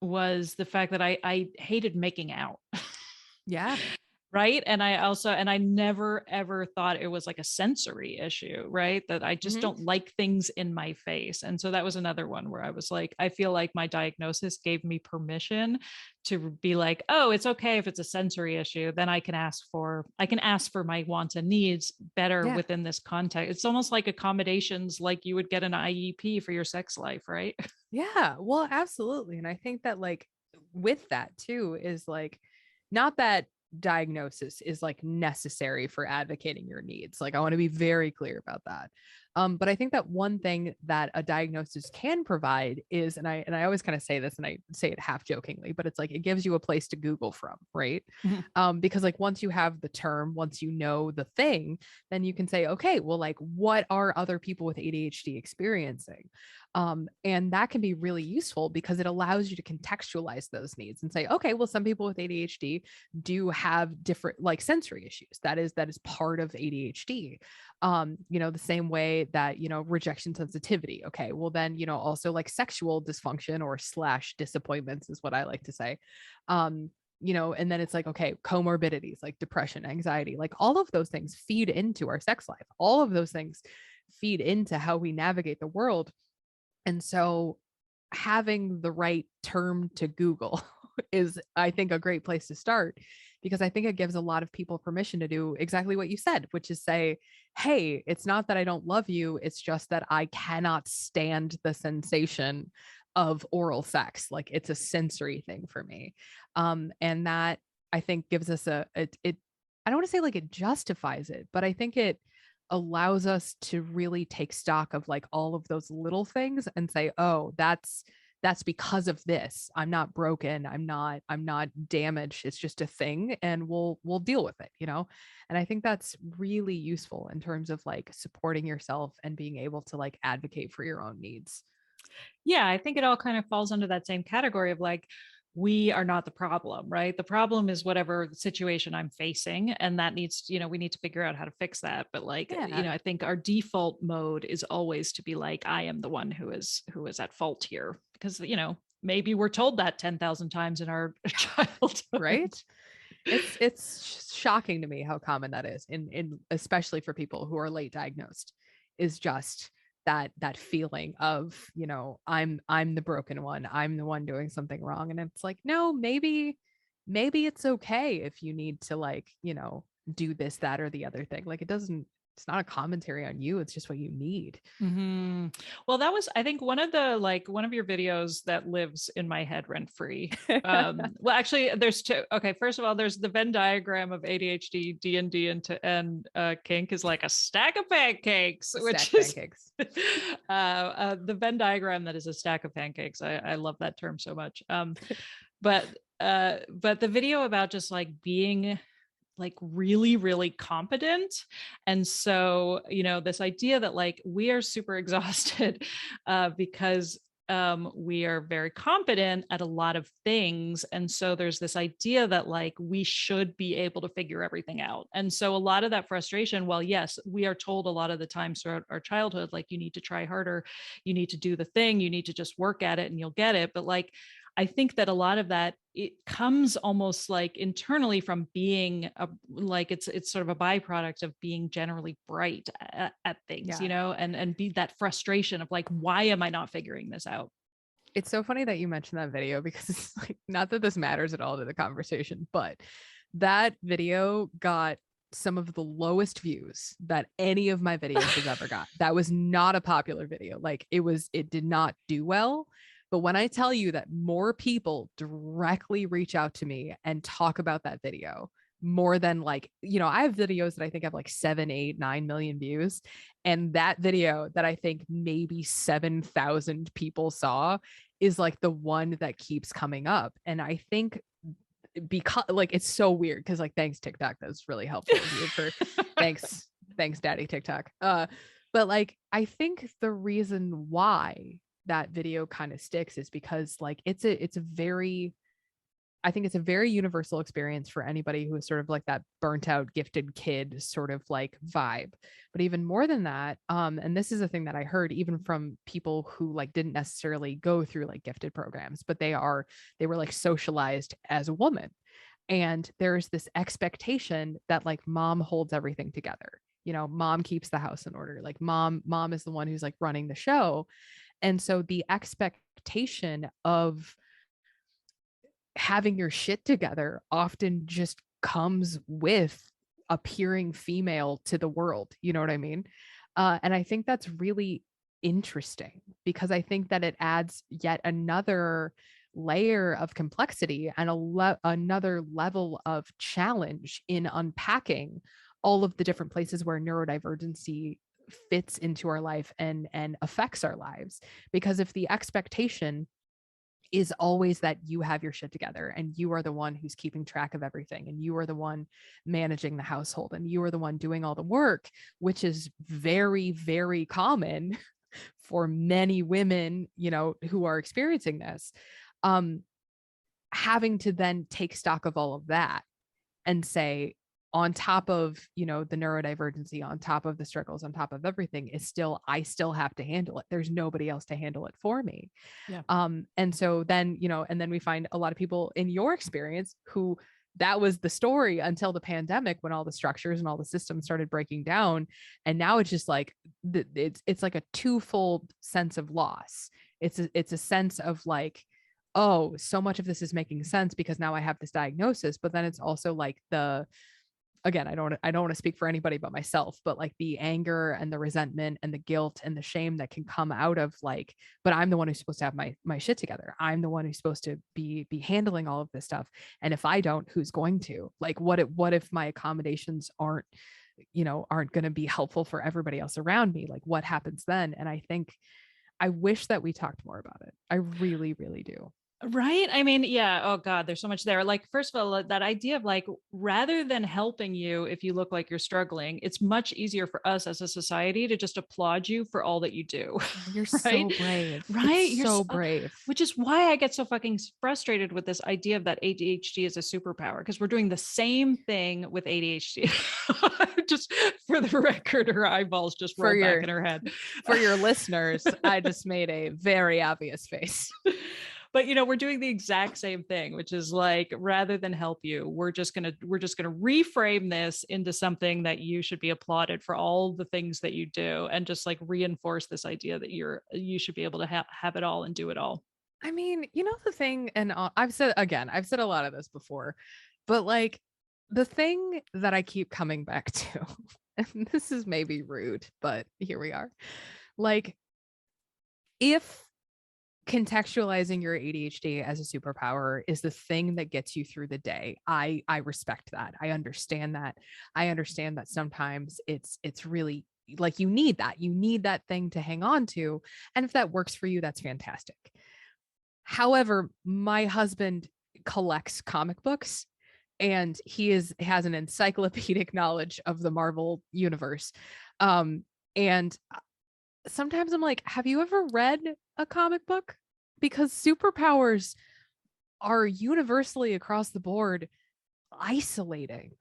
was the fact that I hated making out. Yeah. Right. And I never, ever thought it was like a sensory issue, right? That I just don't like things in my face. And so that was another one where I was like, I feel like my diagnosis gave me permission to be like, oh, it's okay if it's a sensory issue, then I can ask for my wants and needs better within this context. It's almost like accommodations, like you would get an IEP for your sex life, right? Yeah, well, absolutely. And I think that like with that too is like, not that diagnosis is like necessary for advocating your needs. Like I want to be very clear about that. But I think that one thing that a diagnosis can provide is, and I always kind of say this and I say it half jokingly, but it's like, it gives you a place to Google from, right? Because like once you have the term, once you know the thing, then you can say, okay, well, like what are other people with ADHD experiencing? And that can be really useful because it allows you to contextualize those needs and say, okay, well, some people with ADHD do have different like sensory issues. That is part of ADHD. The same way that, rejection sensitivity. Okay, well then, also like sexual dysfunction or / disappointments is what I like to say. And then it's like, okay, comorbidities like depression, anxiety, like all of those things feed into our sex life. All of those things feed into how we navigate the world. And so having the right term to Google is, I think, a great place to start, because I think it gives a lot of people permission to do exactly what you said, which is say, hey, it's not that I don't love you. It's just that I cannot stand the sensation of oral sex. Like it's a sensory thing for me. And that I think gives us I don't want to say like it justifies it, but I think it allows us to really take stock of like all of those little things and say, oh, that's because of this. I'm not broken. I'm not damaged. It's just a thing and we'll deal with it, And I think that's really useful in terms of like supporting yourself and being able to like advocate for your own needs. Yeah, I think it all kind of falls under that same category of like, we are not the problem, right? The problem is whatever situation I'm facing. And that needs, we need to figure out how to fix that. But like, I think our default mode is always to be like, I am the one who is at fault here, because, maybe we're told that 10,000 times in our childhood. Right. It's shocking to me how common that is in especially for people who are late diagnosed, is just that feeling of, I'm the broken one. I'm the one doing something wrong. And it's like, no, maybe it's okay if you need to like, do this, that, or the other thing. Like it's not a commentary on you. It's just what you need. Mm-hmm. Well, that was, I think, one of your videos that lives in my head rent free. Well, actually, there's two. Okay, first of all, there's the Venn diagram of ADHD, D&D, and kink is like a stack of pancakes, pancakes. The Venn diagram that is a stack of pancakes. I love that term so much. But the video about just like being like really, really competent. And so, this idea that like we are super exhausted because we are very competent at a lot of things. And so there's this idea that like we should be able to figure everything out. And so a lot of that frustration, well, yes, we are told a lot of the times throughout our childhood, like you need to try harder, you need to do the thing, you need to just work at it and you'll get it. But like, I think that a lot of that, it comes almost like internally from being it's sort of a byproduct of being generally bright at things, and be that frustration of like, why am I not figuring this out? It's so funny that you mentioned that video, because it's like, not that this matters at all to the conversation, but that video got some of the lowest views that any of my videos has ever got. That was not a popular video. Like it did not do well. But when I tell you that more people directly reach out to me and talk about that video more than like, I have videos that I think have like 7, 8, 9 million views. And that video that I think maybe 7,000 people saw is like the one that keeps coming up. And I think because like, it's so weird because like, thanks TikTok, that's really helpful for thanks daddy TikTok. But like, I think the reason why that video kind of sticks is because like I think it's a very universal experience for anybody who is sort of like that burnt out gifted kid sort of like vibe. But even more than that, and this is a thing that I heard even from people who like didn't necessarily go through like gifted programs, but they were like socialized as a woman. And there's this expectation that like mom holds everything together. Mom keeps the house in order. Like mom is the one who's like running the show. And so the expectation of having your shit together often just comes with appearing female to the world. You know what I mean? And I think that's really interesting because I think that it adds yet another layer of complexity and another level of challenge in unpacking all of the different places where neurodivergency fits into our life and affects our lives. Because if the expectation is always that you have your shit together and you are the one who's keeping track of everything and you are the one managing the household and you are the one doing all the work, which is very, very common for many women, who are experiencing this, having to then take stock of all of that and say, on top of, the neurodivergency, on top of the struggles, on top of everything I still have to handle it. There's nobody else to handle it for me. Yeah. And so then, and then we find a lot of people in your experience who that was the story until the pandemic when all the structures and all the systems started breaking down. And now it's just like, it's like a twofold sense of loss. It's a sense of like, oh, so much of this is making sense because now I have this diagnosis, but then it's also like again, I don't want to speak for anybody but myself, but like the anger and the resentment and the guilt and the shame that can come out of like, but I'm the one who's supposed to have my shit together. I'm the one who's supposed to be handling all of this stuff. And if I don't, who's going to? Like, what if my accommodations aren't going to be helpful for everybody else around me? Like, what happens then? And I think I wish that we talked more about it. I really, really do. Right. I mean, yeah. Oh God, there's so much there. Like, first of all, that idea of like, rather than helping you if you look like you're struggling, it's much easier for us as a society to just applaud you for all that you do. You're right? so brave. Right. You're so brave. Which is why I get so fucking frustrated with this idea of that ADHD is a superpower, because we're doing the same thing with ADHD. Just for the record, her eyeballs just rolled back in her head. For your listeners, I just made a very obvious face. But we're doing the exact same thing, which is like, rather than help you, we're just gonna reframe this into something that you should be applauded for all the things that you do, and just like reinforce this idea that you should be able to have it all and do it all. I mean, the thing, and I've said a lot of this before, but like the thing that I keep coming back to, and this is maybe rude, but here we are. Like, if contextualizing your ADHD as a superpower is the thing that gets you through the day, I respect that. I understand that. I understand that sometimes it's really like you need that thing to hang on to. And if that works for you, that's fantastic. However, my husband collects comic books and he has an encyclopedic knowledge of the Marvel universe. And sometimes I'm like, have you ever read a comic book? Because superpowers are universally across the board isolating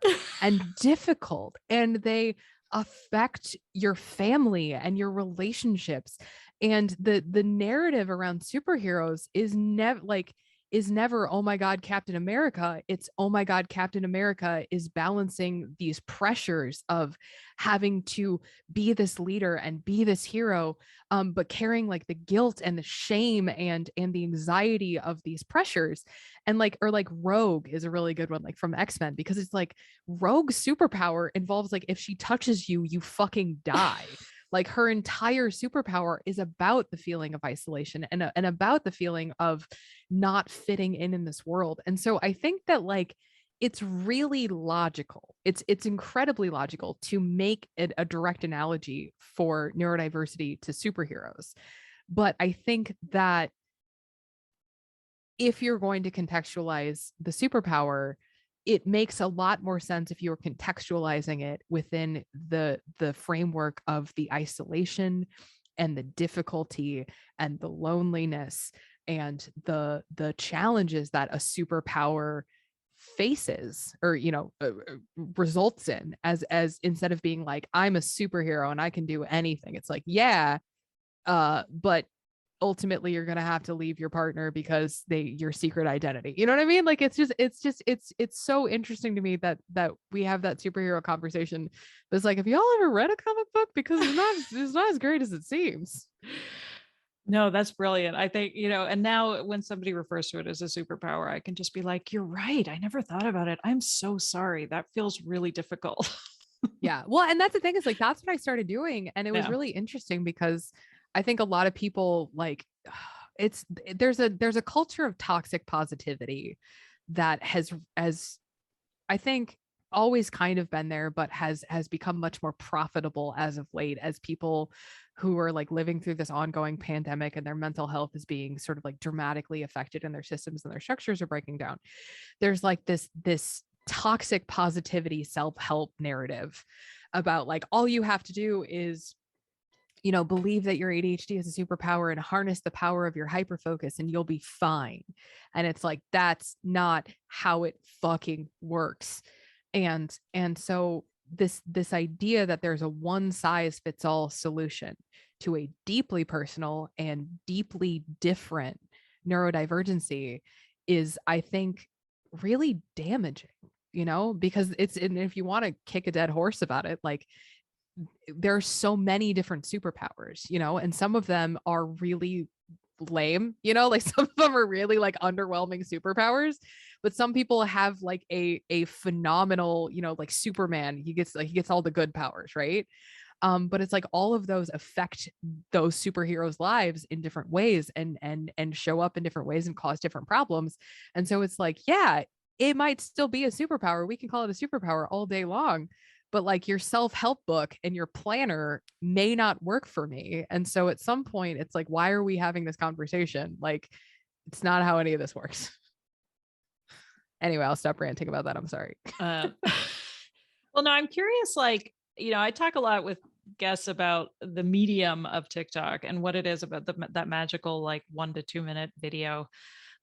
and difficult, and they affect your family and your relationships. And the narrative around superheroes is never like, is never, oh my God, Captain America. It's, oh my God, Captain America is balancing these pressures of having to be this leader and be this hero, but carrying like the guilt and the shame and the anxiety of these pressures. And like, or like Rogue is a really good one, like from X-Men, because it's like Rogue's superpower involves like, if she touches you, you fucking die. Like her entire superpower is about the feeling of isolation and about the feeling of not fitting in this world. And so I think that like it's really logical. It's incredibly logical to make it a direct analogy for neurodiversity to superheroes. But I think that if you're going to contextualize the superpower, it makes a lot more sense if you're contextualizing it within the framework of the isolation and the difficulty and the loneliness and the challenges that a superpower faces, or results in, as instead of being like, I'm a superhero and I can do anything. It's like, yeah, but ultimately you're going to have to leave your partner because your secret identity, you know what I mean? Like, it's so interesting to me that we have that superhero conversation. But it's like, have y'all ever read a comic book? Because it's not as great as it seems. No, that's brilliant. I think, and now when somebody refers to it as a superpower, I can just be like, you're right. I never thought about it. I'm so sorry. That feels really difficult. Yeah. Well, and that's the thing, is like, that's what I started doing. And it was really interesting because I think a lot of people like there's a culture of toxic positivity that has I think always kind of been there, but has become much more profitable as of late, as people who are like living through this ongoing pandemic and their mental health is being sort of like dramatically affected and their systems and their structures are breaking down. There's like this toxic positivity self-help narrative about like, all you have to do is believe that your ADHD is a superpower and harness the power of your hyperfocus and you'll be fine. And it's like, that's not how it fucking works. And so this idea that there's a one size fits all solution to a deeply personal and deeply different neurodivergency is, I think, really damaging, because and if you want to kick a dead horse about it, like, there's so many different superpowers, and some of them are really lame, like some of them are really like underwhelming superpowers, but some people have like a phenomenal, like Superman, he gets all the good powers, right? But it's like all of those affect those superheroes' lives in different ways and show up in different ways and cause different problems. And so it's like, yeah, it might still be a superpower. We can call it a superpower all day long, but like your self-help book and your planner may not work for me. And so at some point it's like, why are we having this conversation? Like, it's not how any of this works. Anyway, I'll stop ranting about that. I'm sorry. Well, no, I'm curious, like, I talk a lot with guests about the medium of TikTok and what it is about that magical, like 1 to 2 minute video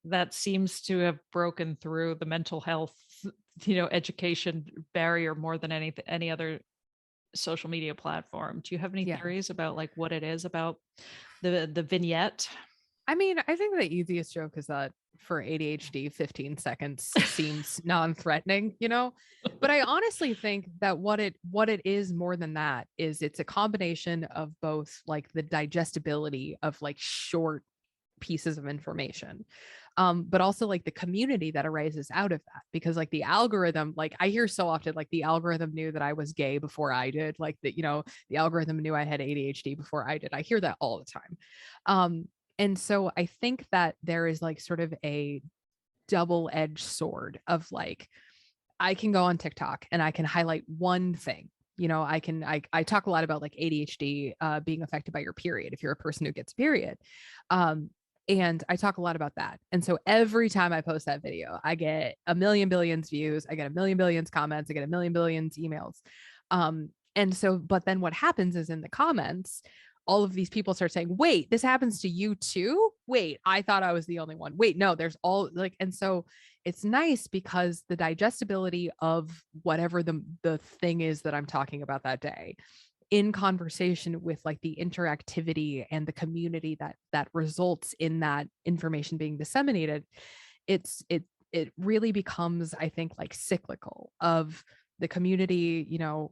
that seems to have broken through the mental health, education barrier more than any other social media platform. Do you have any theories about like what it is about the vignette? I mean, I think the easiest joke is that for ADHD, 15 seconds seems non-threatening, but I honestly think that what it is more than that is it's a combination of both like the digestibility of like short pieces of information, but also like the community that arises out of that, because like the algorithm, like I hear so often, like the algorithm knew that I was gay before I did, like that, the algorithm knew I had ADHD before I did. I hear that all the time. And so I think that there is like sort of a double-edged sword of like, I can go on TikTok and I can highlight one thing. I talk a lot about like ADHD being affected by your period, if you're a person who gets period. And I talk a lot about that. And so every time I post that video, I get a million billions views, I get a million billions comments, I get a million billions emails. And so, but then what happens is in the comments, all of these people start saying, wait, this happens to you too? Wait, I thought I was the only one. Wait, no, there's all like, and so it's nice because the digestibility of whatever the thing is that I'm talking about that day, in conversation with like the interactivity and the community that results in that information being disseminated, it really becomes, I think, like cyclical of the community,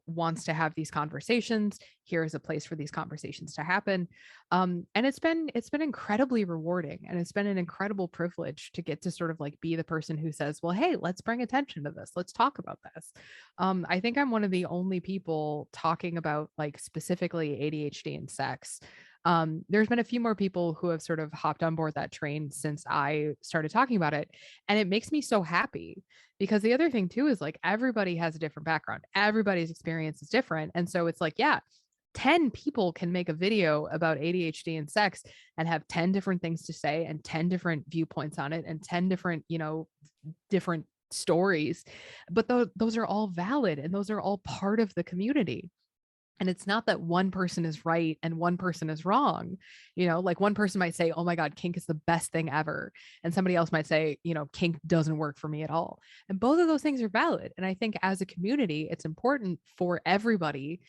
wants to have these conversations. Here is a place for these conversations to happen. And it's been incredibly rewarding. And it's been an incredible privilege to get to sort of like be the person who says, well, hey, let's bring attention to this. Let's talk about this. I think I'm one of the only people talking about like specifically ADHD and sex. There's been a few more people who have sort of hopped on board that train since I started talking about it. And it makes me so happy, because the other thing too is like everybody has a different background. Everybody's experience is different. And so it's like, yeah, 10 people can make a video about ADHD and sex and have 10 different things to say and 10 different viewpoints on it and 10 different, different stories. But those are all valid and those are all part of the community. And it's not that one person is right and one person is wrong. Like one person might say, oh my God, kink is the best thing ever. And somebody else might say, kink doesn't work for me at all. And both of those things are valid. And I think as a community, it's important for everybody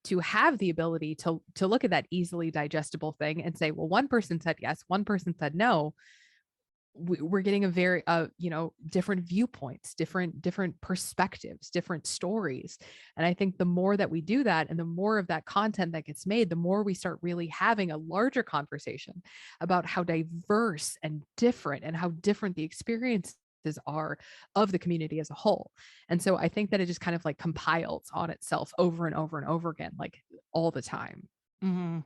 to have the ability to look at that easily digestible thing and say, well, one person said yes, one person said no. We're getting a very, different viewpoints, different perspectives, different stories. And I think the more that we do that and the more of that content that gets made, the more we start really having a larger conversation about how diverse and how different the experiences are of the community as a whole. And so I think that it just kind of like compiles on itself over and over and over again, like all the time. Mm-hmm.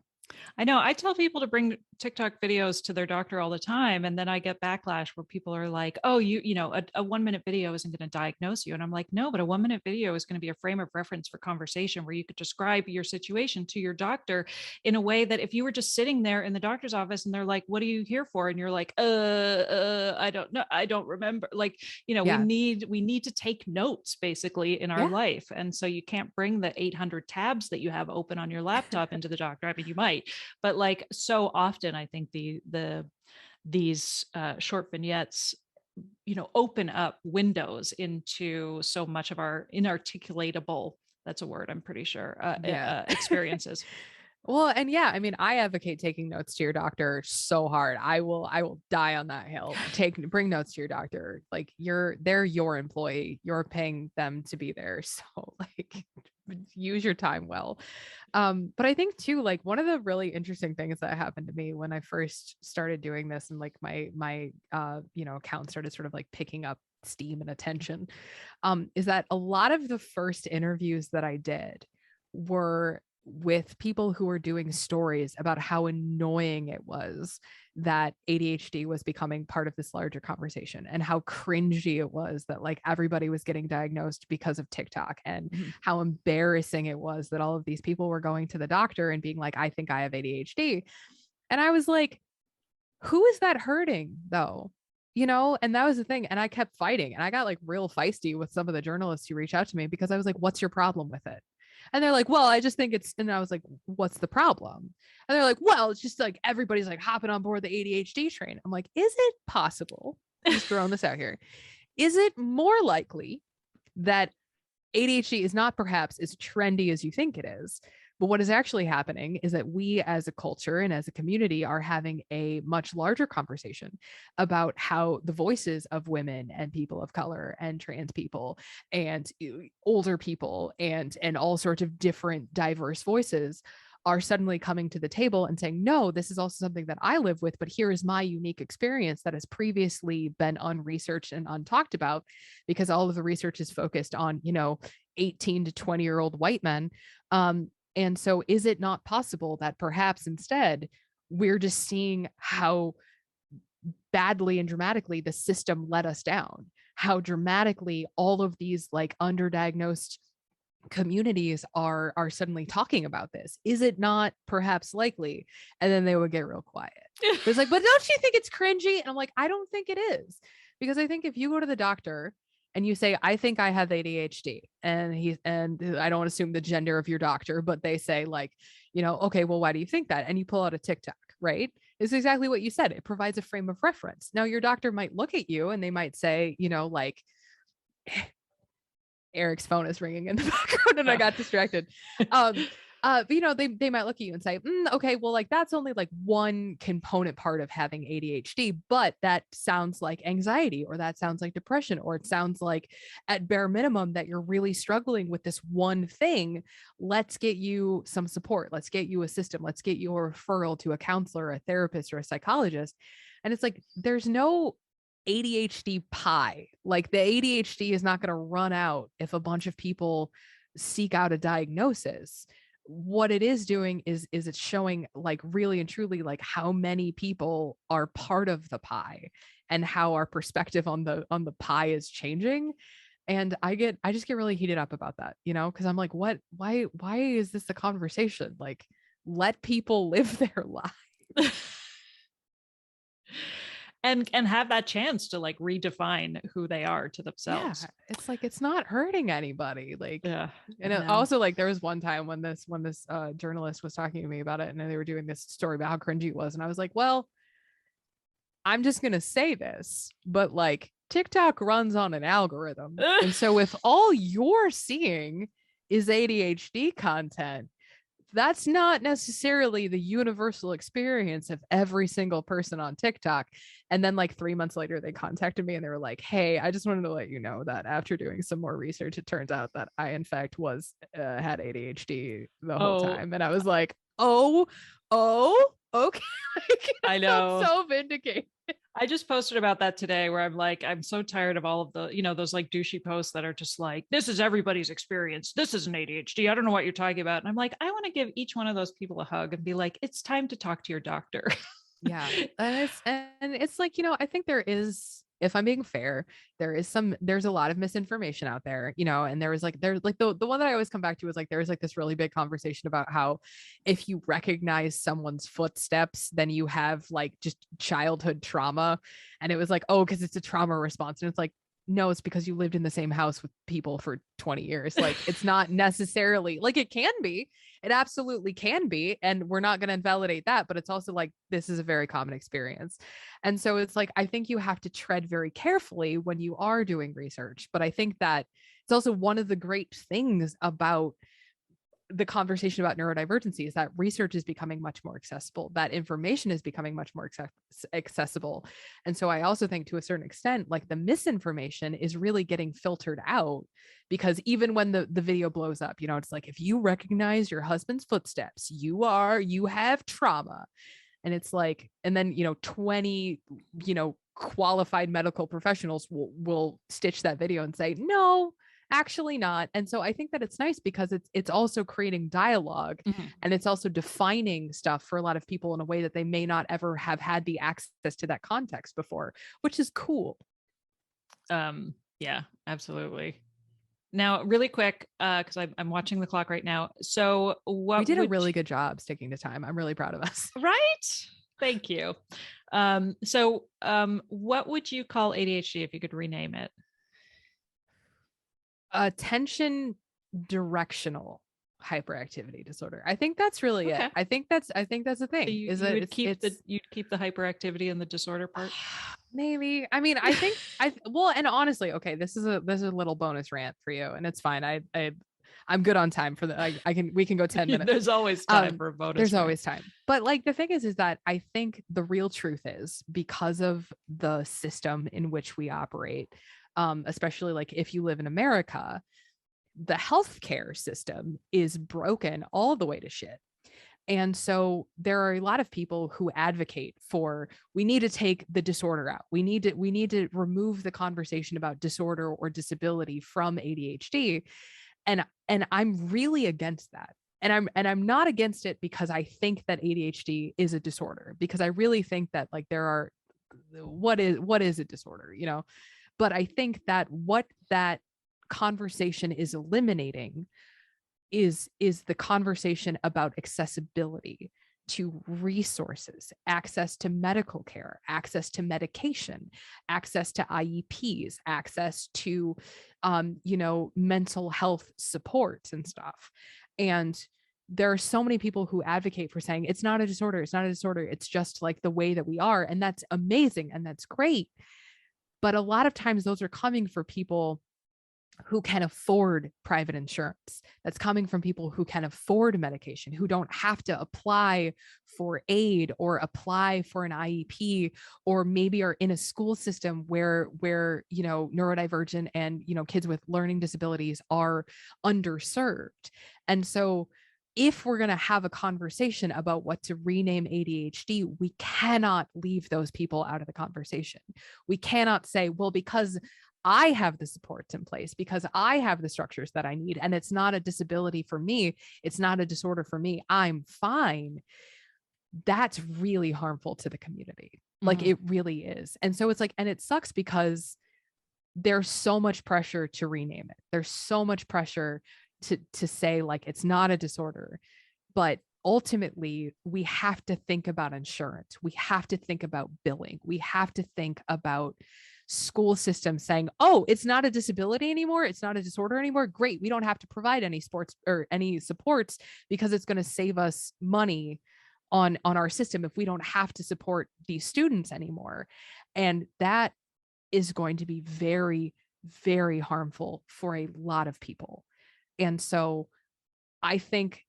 I know. I tell people to bring TikTok videos to their doctor all the time. And then I get backlash where people are like, oh, a 1 minute video isn't going to diagnose you. And I'm like, no, but a 1 minute video is going to be a frame of reference for conversation where you could describe your situation to your doctor in a way that if you were just sitting there in the doctor's office and they're like, what are you here for? And you're like, I don't know. I don't remember. Like, yeah. we need to take notes basically in our life. And so you can't bring the 800 tabs that you have open on your laptop into the doctor. I mean, you might. But like so often, I think these short vignettes, open up windows into so much of our inarticulatable, that's a word, I'm pretty sure, experiences. Well, and yeah, I mean, I advocate taking notes to your doctor so hard. I will die on that hill. Bring notes to your doctor. Like they're your employee. You're paying them to be there. So like use your time well. But I think too, like one of the really interesting things that happened to me when I first started doing this and like my account started sort of like picking up steam and attention, is that a lot of the first interviews that I did were with people who were doing stories about how annoying it was that ADHD was becoming part of this larger conversation and how cringy it was that like everybody was getting diagnosed because of TikTok and how embarrassing it was that all of these people were going to the doctor and being like, I think I have ADHD. And I was like, who is that hurting though? And that was the thing. And I kept fighting and I got like real feisty with some of the journalists who reached out to me because I was like, what's your problem with it? And they're like, well, I just think and I was like, what's the problem? And they're like, well, it's just like everybody's like hopping on board the ADHD train. I'm like, is it possible? I'm just throwing this out here. Is it more likely that ADHD is not perhaps as trendy as you think it is? But what is actually happening is that we as a culture and as a community are having a much larger conversation about how the voices of women and people of color and trans people and older people and all sorts of different diverse voices are suddenly coming to the table and saying, no, this is also something that I live with, but here is my unique experience that has previously been unresearched and untalked about because all of the research is focused on, 18 to 20-year-old white men. And so is it not possible that perhaps instead we're just seeing how badly and dramatically the system let us down, how dramatically all of these like underdiagnosed communities are suddenly talking about this? Is it not perhaps likely? And then they would get real quiet. It's like, but don't you think it's cringy? And I'm like, I don't think it is, because I think if you go to the doctor and you say, I think I have ADHD, and I don't want to assume the gender of your doctor, but they say like, okay, well, why do you think that? And you pull out a TikTok, right? It's exactly what you said. It provides a frame of reference. Now your doctor might look at you and they might say, like, Erik's phone is ringing in the background and I got distracted. They might look at you and say, okay, well, like that's only like one component part of having ADHD, but that sounds like anxiety, or that sounds like depression, or it sounds like at bare minimum that you're really struggling with this one thing. Let's get you some support. Let's get you a system. Let's get you a referral to a counselor, a therapist, or a psychologist. And it's like, there's no ADHD pie. Like the ADHD is not going to run out if a bunch of people seek out a diagnosis. What it is doing is it's showing like really and truly like how many people are part of the pie and how our perspective on the pie is changing. And I just get really heated up about that, because I'm like, why is this a conversation? Like, let people live their lives. and have that chance to like redefine who they are to themselves. Yeah, it's like, it's not hurting anybody. Like, yeah. And also, like, there was one time when this journalist was talking to me about it, and they were doing this story about how cringy it was, and I was like, well, I'm just gonna say this, but like TikTok runs on an algorithm, and so if all you're seeing is ADHD content, that's not necessarily the universal experience of every single person on TikTok. And then like 3 months later, they contacted me and they were like, hey, I just wanted to let you know that after doing some more research, it turns out that I, in fact, had ADHD the whole time. And I was like, oh, okay. I know. I'm so vindicated. I just posted about that today where I'm like, I'm so tired of all of the, those like douchey posts that are just like, this is everybody's experience. This is an ADHD. I don't know what you're talking about. And I'm like, I want to give each one of those people a hug and be like, it's time to talk to your doctor. Yeah. And it's like, I think there is, if I'm being fair, there's a lot of misinformation out there, and there's the one that I always come back to is like, there's like this really big conversation about how if you recognize someone's footsteps, then you have like just childhood trauma. And it was like, oh, because it's a trauma response. And it's like, no, it's because you lived in the same house with people for 20 years. Like, it's not necessarily like, it can be, it absolutely can be. And we're not going to invalidate that, but it's also like, this is a very common experience. And so it's like, I think you have to tread very carefully when you are doing research. But I think that it's also one of the great things about the conversation about neurodivergency is that research is becoming much more accessible, that information is becoming much more accessible. And so I also think to a certain extent, like the misinformation is really getting filtered out, because even when the video blows up, it's like, if you recognize your husband's footsteps, you have trauma. And it's like, and then, 20, qualified medical professionals will stitch that video and say, no, actually not. And so I think that it's nice because it's also creating dialogue, and it's also defining stuff for a lot of people in a way that they may not ever have had the access to that context before, which is cool. Yeah, absolutely. Now, really quick, because I'm watching the clock right now. So we did a really good job sticking to time. I'm really proud of us. Right? Thank you. So what would you call ADHD if you could rename it? Attention directional hyperactivity disorder. I think that's really it. I think that's a thing. So you'd keep the hyperactivity and the disorder part? Maybe. I mean, I think and honestly, okay, this is a little bonus rant for you, and it's fine. I'm good on time for we can go 10 minutes. There's always time for a bonus. There's always time. But like the thing is that I think the real truth is, because of the system in which we operate, especially like if you live in America, the healthcare system is broken all the way to shit. And so there are a lot of people who advocate for, we need to take the disorder out. We need to remove the conversation about disorder or disability from ADHD. And I'm really against that. And I'm not against it because I think that ADHD is a disorder, because I really think that like what is a disorder, but I think that what that conversation is eliminating is the conversation about accessibility to resources, access to medical care, access to medication, access to IEPs, access to, mental health supports and stuff. And there are so many people who advocate for saying it's not a disorder. It's not a disorder. It's just like the way that we are. And that's amazing. And that's great. But a lot of times those are coming for people who can afford private insurance. That's coming from people who can afford medication, who don't have to apply for aid or apply for an IEP, or maybe are in a school system where, you know, neurodivergent and, you know, kids with learning disabilities are underserved. And so if we're going to have a conversation about what to rename ADHD, we cannot leave those people out of the conversation. We cannot say, well, because I have the supports in place, because I have the structures that I need, and it's not a disability for me, it's not a disorder for me, I'm fine. That's really harmful to the community. Like it really is. And so it's like, and it sucks because there's so much pressure to rename it. There's so much pressure to say like, it's not a disorder, but ultimately we have to think about insurance. We have to think about billing. We have to think about school systems saying, oh, it's not a disability anymore, it's not a disorder anymore, great, we don't have to provide any sports or any supports because it's going to save us money on our system if we don't have to support these students anymore. And that is going to be very, very harmful for a lot of people. And so I think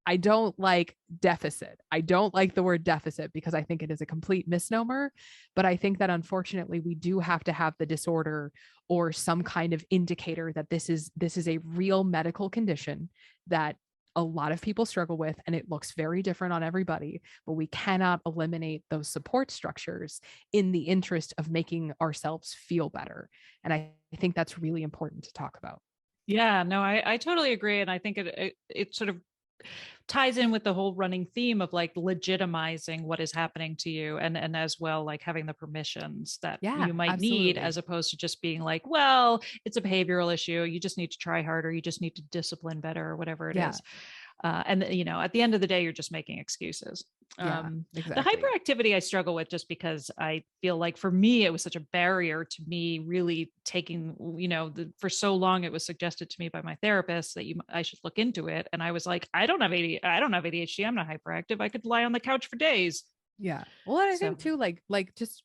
I don't like deficit. I don't like the word deficit because I think it is a complete misnomer, but I think that unfortunately we do have to have the disorder or some kind of indicator that this is a real medical condition that a lot of people struggle with, and it looks very different on everybody, but we cannot eliminate those support structures in the interest of making ourselves feel better. And I think that's really important to talk about. Yeah, no, I totally agree. And I think it sort of ties in with the whole running theme of like legitimizing what is happening to you, and as well like having the permissions that you might need, as opposed to just being like, well, it's a behavioral issue, you just need to try harder, you just need to discipline better, or whatever it is. And you know, at the end of the day, you're just making excuses. Exactly. The hyperactivity I struggle with, just because I feel like for me, it was such a barrier to me really taking, you know, for so long, it was suggested to me by my therapist that I should look into it. And I was like, I don't have ADHD. I'm not hyperactive. I could lie on the couch for days. Yeah. Well, and I think too, like just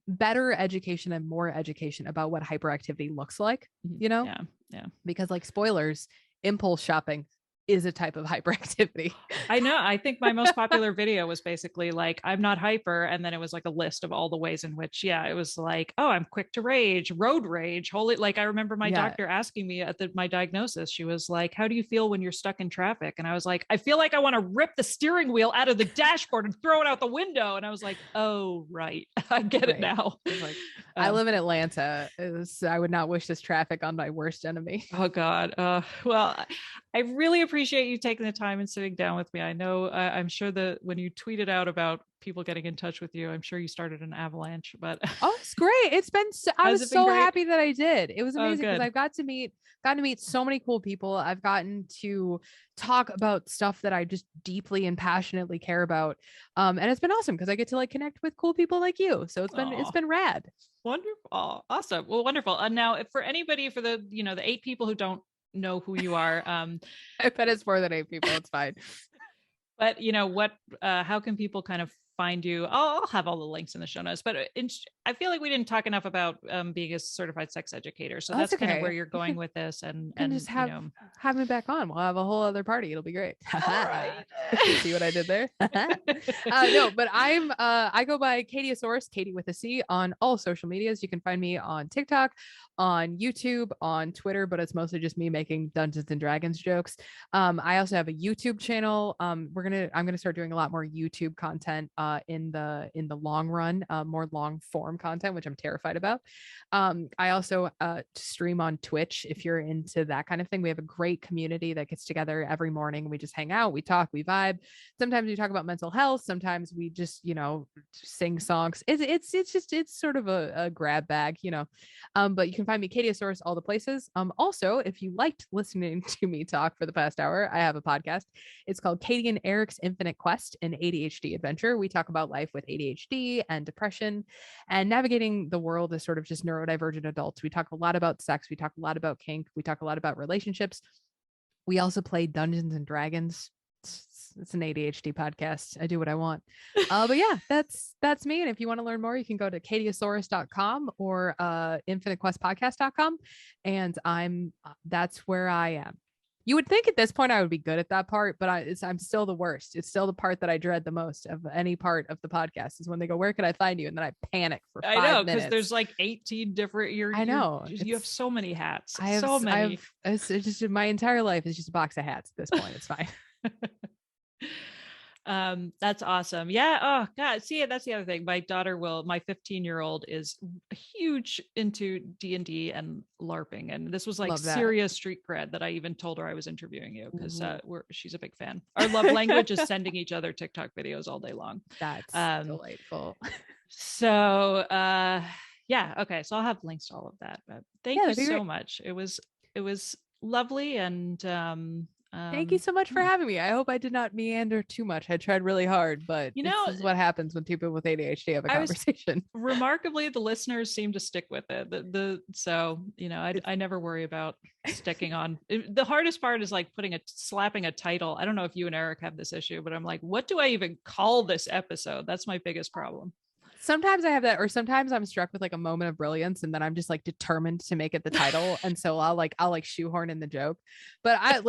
better education and more education about what hyperactivity looks like, you know? Yeah. Because like spoilers, impulse shopping is a type of hyperactivity. I know. I think my most popular video was basically like, I'm not hyper. And then it was like a list of all the ways in which, it was like, oh, I'm quick to rage, road rage. Holy, like I remember my doctor asking me at my diagnosis, she was like, how do you feel when you're stuck in traffic? And I was like, I feel like I want to rip the steering wheel out of the dashboard and throw it out the window. And I was like, oh, right. I get it now. Like, I live in Atlanta. I would not wish this traffic on my worst enemy. Oh God. Well, I really appreciate you taking the time and sitting down with me. I know, I'm sure that when you tweeted out about people getting in touch with you, I'm sure you started an avalanche, but oh, it's great. It's been, I was so happy that I did. It was amazing because I've gotten to meet so many cool people. I've gotten to talk about stuff that I just deeply and passionately care about. And it's been awesome because I get to like connect with cool people like you. So it's been rad. Wonderful. Awesome. Well, wonderful. And now for anybody, for the 8 people who don't know who you are, I bet it's more than 8 people. It's fine. But how can people kind of find you? I'll have all the links in the show notes, but I feel like we didn't talk enough about being a certified sex educator. So that's kind of where you're going with this, and just have me back on. We'll have a whole other party. It'll be great. Right. See what I did there? No, but I go by Catieosaurus, Catie with a C, on all social medias. You can find me on TikTok, on YouTube, on Twitter, but it's mostly just me making Dungeons and Dragons jokes. I also have a YouTube channel. I'm gonna start doing a lot more YouTube content in the long run, more long form content, which I'm terrified about. I also stream on Twitch if you're into that kind of thing. We have a great community that gets together every morning. We just hang out, we talk, we vibe. Sometimes we talk about mental health. Sometimes we just, sing songs. It's sort of a grab bag, but you can find me Catieosaurus all the places. Also, if you liked listening to me talk for the past hour, I have a podcast. It's called Catie and Erik's Infinite Quest, an ADHD adventure. We talk about life with ADHD and depression and navigating the world as sort of just neurodivergent adults. We talk a lot about sex. We talk a lot about kink. We talk a lot about relationships. We also play Dungeons and Dragons. an ADHD podcast. I do what I want. But yeah, that's me. And if you want to learn more, you can go to Catieosaurus.com or infinitequestpodcast.com. And that's where I am. You would think at this point I would be good at that part, but I'm still the worst. It's still the part that I dread the most of any part of the podcast is when they go, "Where can I find you?" And then I panic for 5 minutes. I know, because there's like 18 different. I know you have so many hats. It's just my entire life is just a box of hats at this point. It's fine. That's awesome. Yeah. Oh God. See, that's the other thing. My 15-year-old is huge into D&D and LARPing. And this was like serious street cred that I even told her I was interviewing you because she's a big fan. Our love language is sending each other TikTok videos all day long. That's delightful. So, yeah. Okay. So I'll have links to all of that, but thank you so much. It was lovely. And, thank you so much for having me. I hope I did not meander too much. I tried really hard, but this is what happens when people with ADHD have a conversation. Remarkably, the listeners seem to stick with it. So, I never worry about sticking on. The hardest part is like slapping a title. I don't know if you and Erik have this issue, but I'm like, what do I even call this episode? That's my biggest problem. Sometimes I have that, or sometimes I'm struck with like a moment of brilliance and then I'm just like determined to make it the title. And so I'll shoehorn in the joke, but I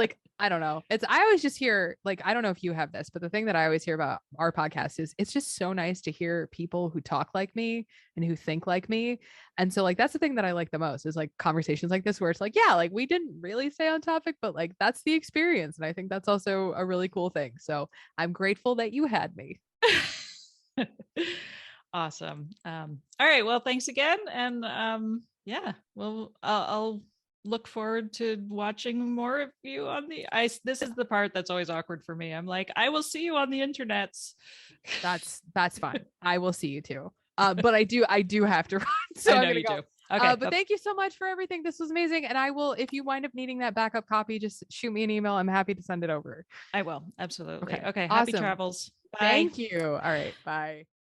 don't know. I always just hear, like, I don't know if you have this, but the thing that I always hear about our podcast is it's just so nice to hear people who talk like me and who think like me. And so like, that's the thing that I like the most is like conversations like this, where it's like, yeah, like we didn't really stay on topic, but like, that's the experience. And I think that's also a really cool thing. So I'm grateful that you had me. Awesome. All right. Well, thanks again. And yeah, well, I'll look forward to watching more of you on the ice. This is the part that's always awkward for me. I'm like, I will see you on the internets. That's fine. I will see you too. But I do have to run. So I know you do. Okay. But thank you so much for everything. This was amazing. And I will, if you wind up needing that backup copy, just shoot me an email. I'm happy to send it over. I will. Absolutely. Okay. Awesome. Happy travels. Bye. Thank you. All right. Bye.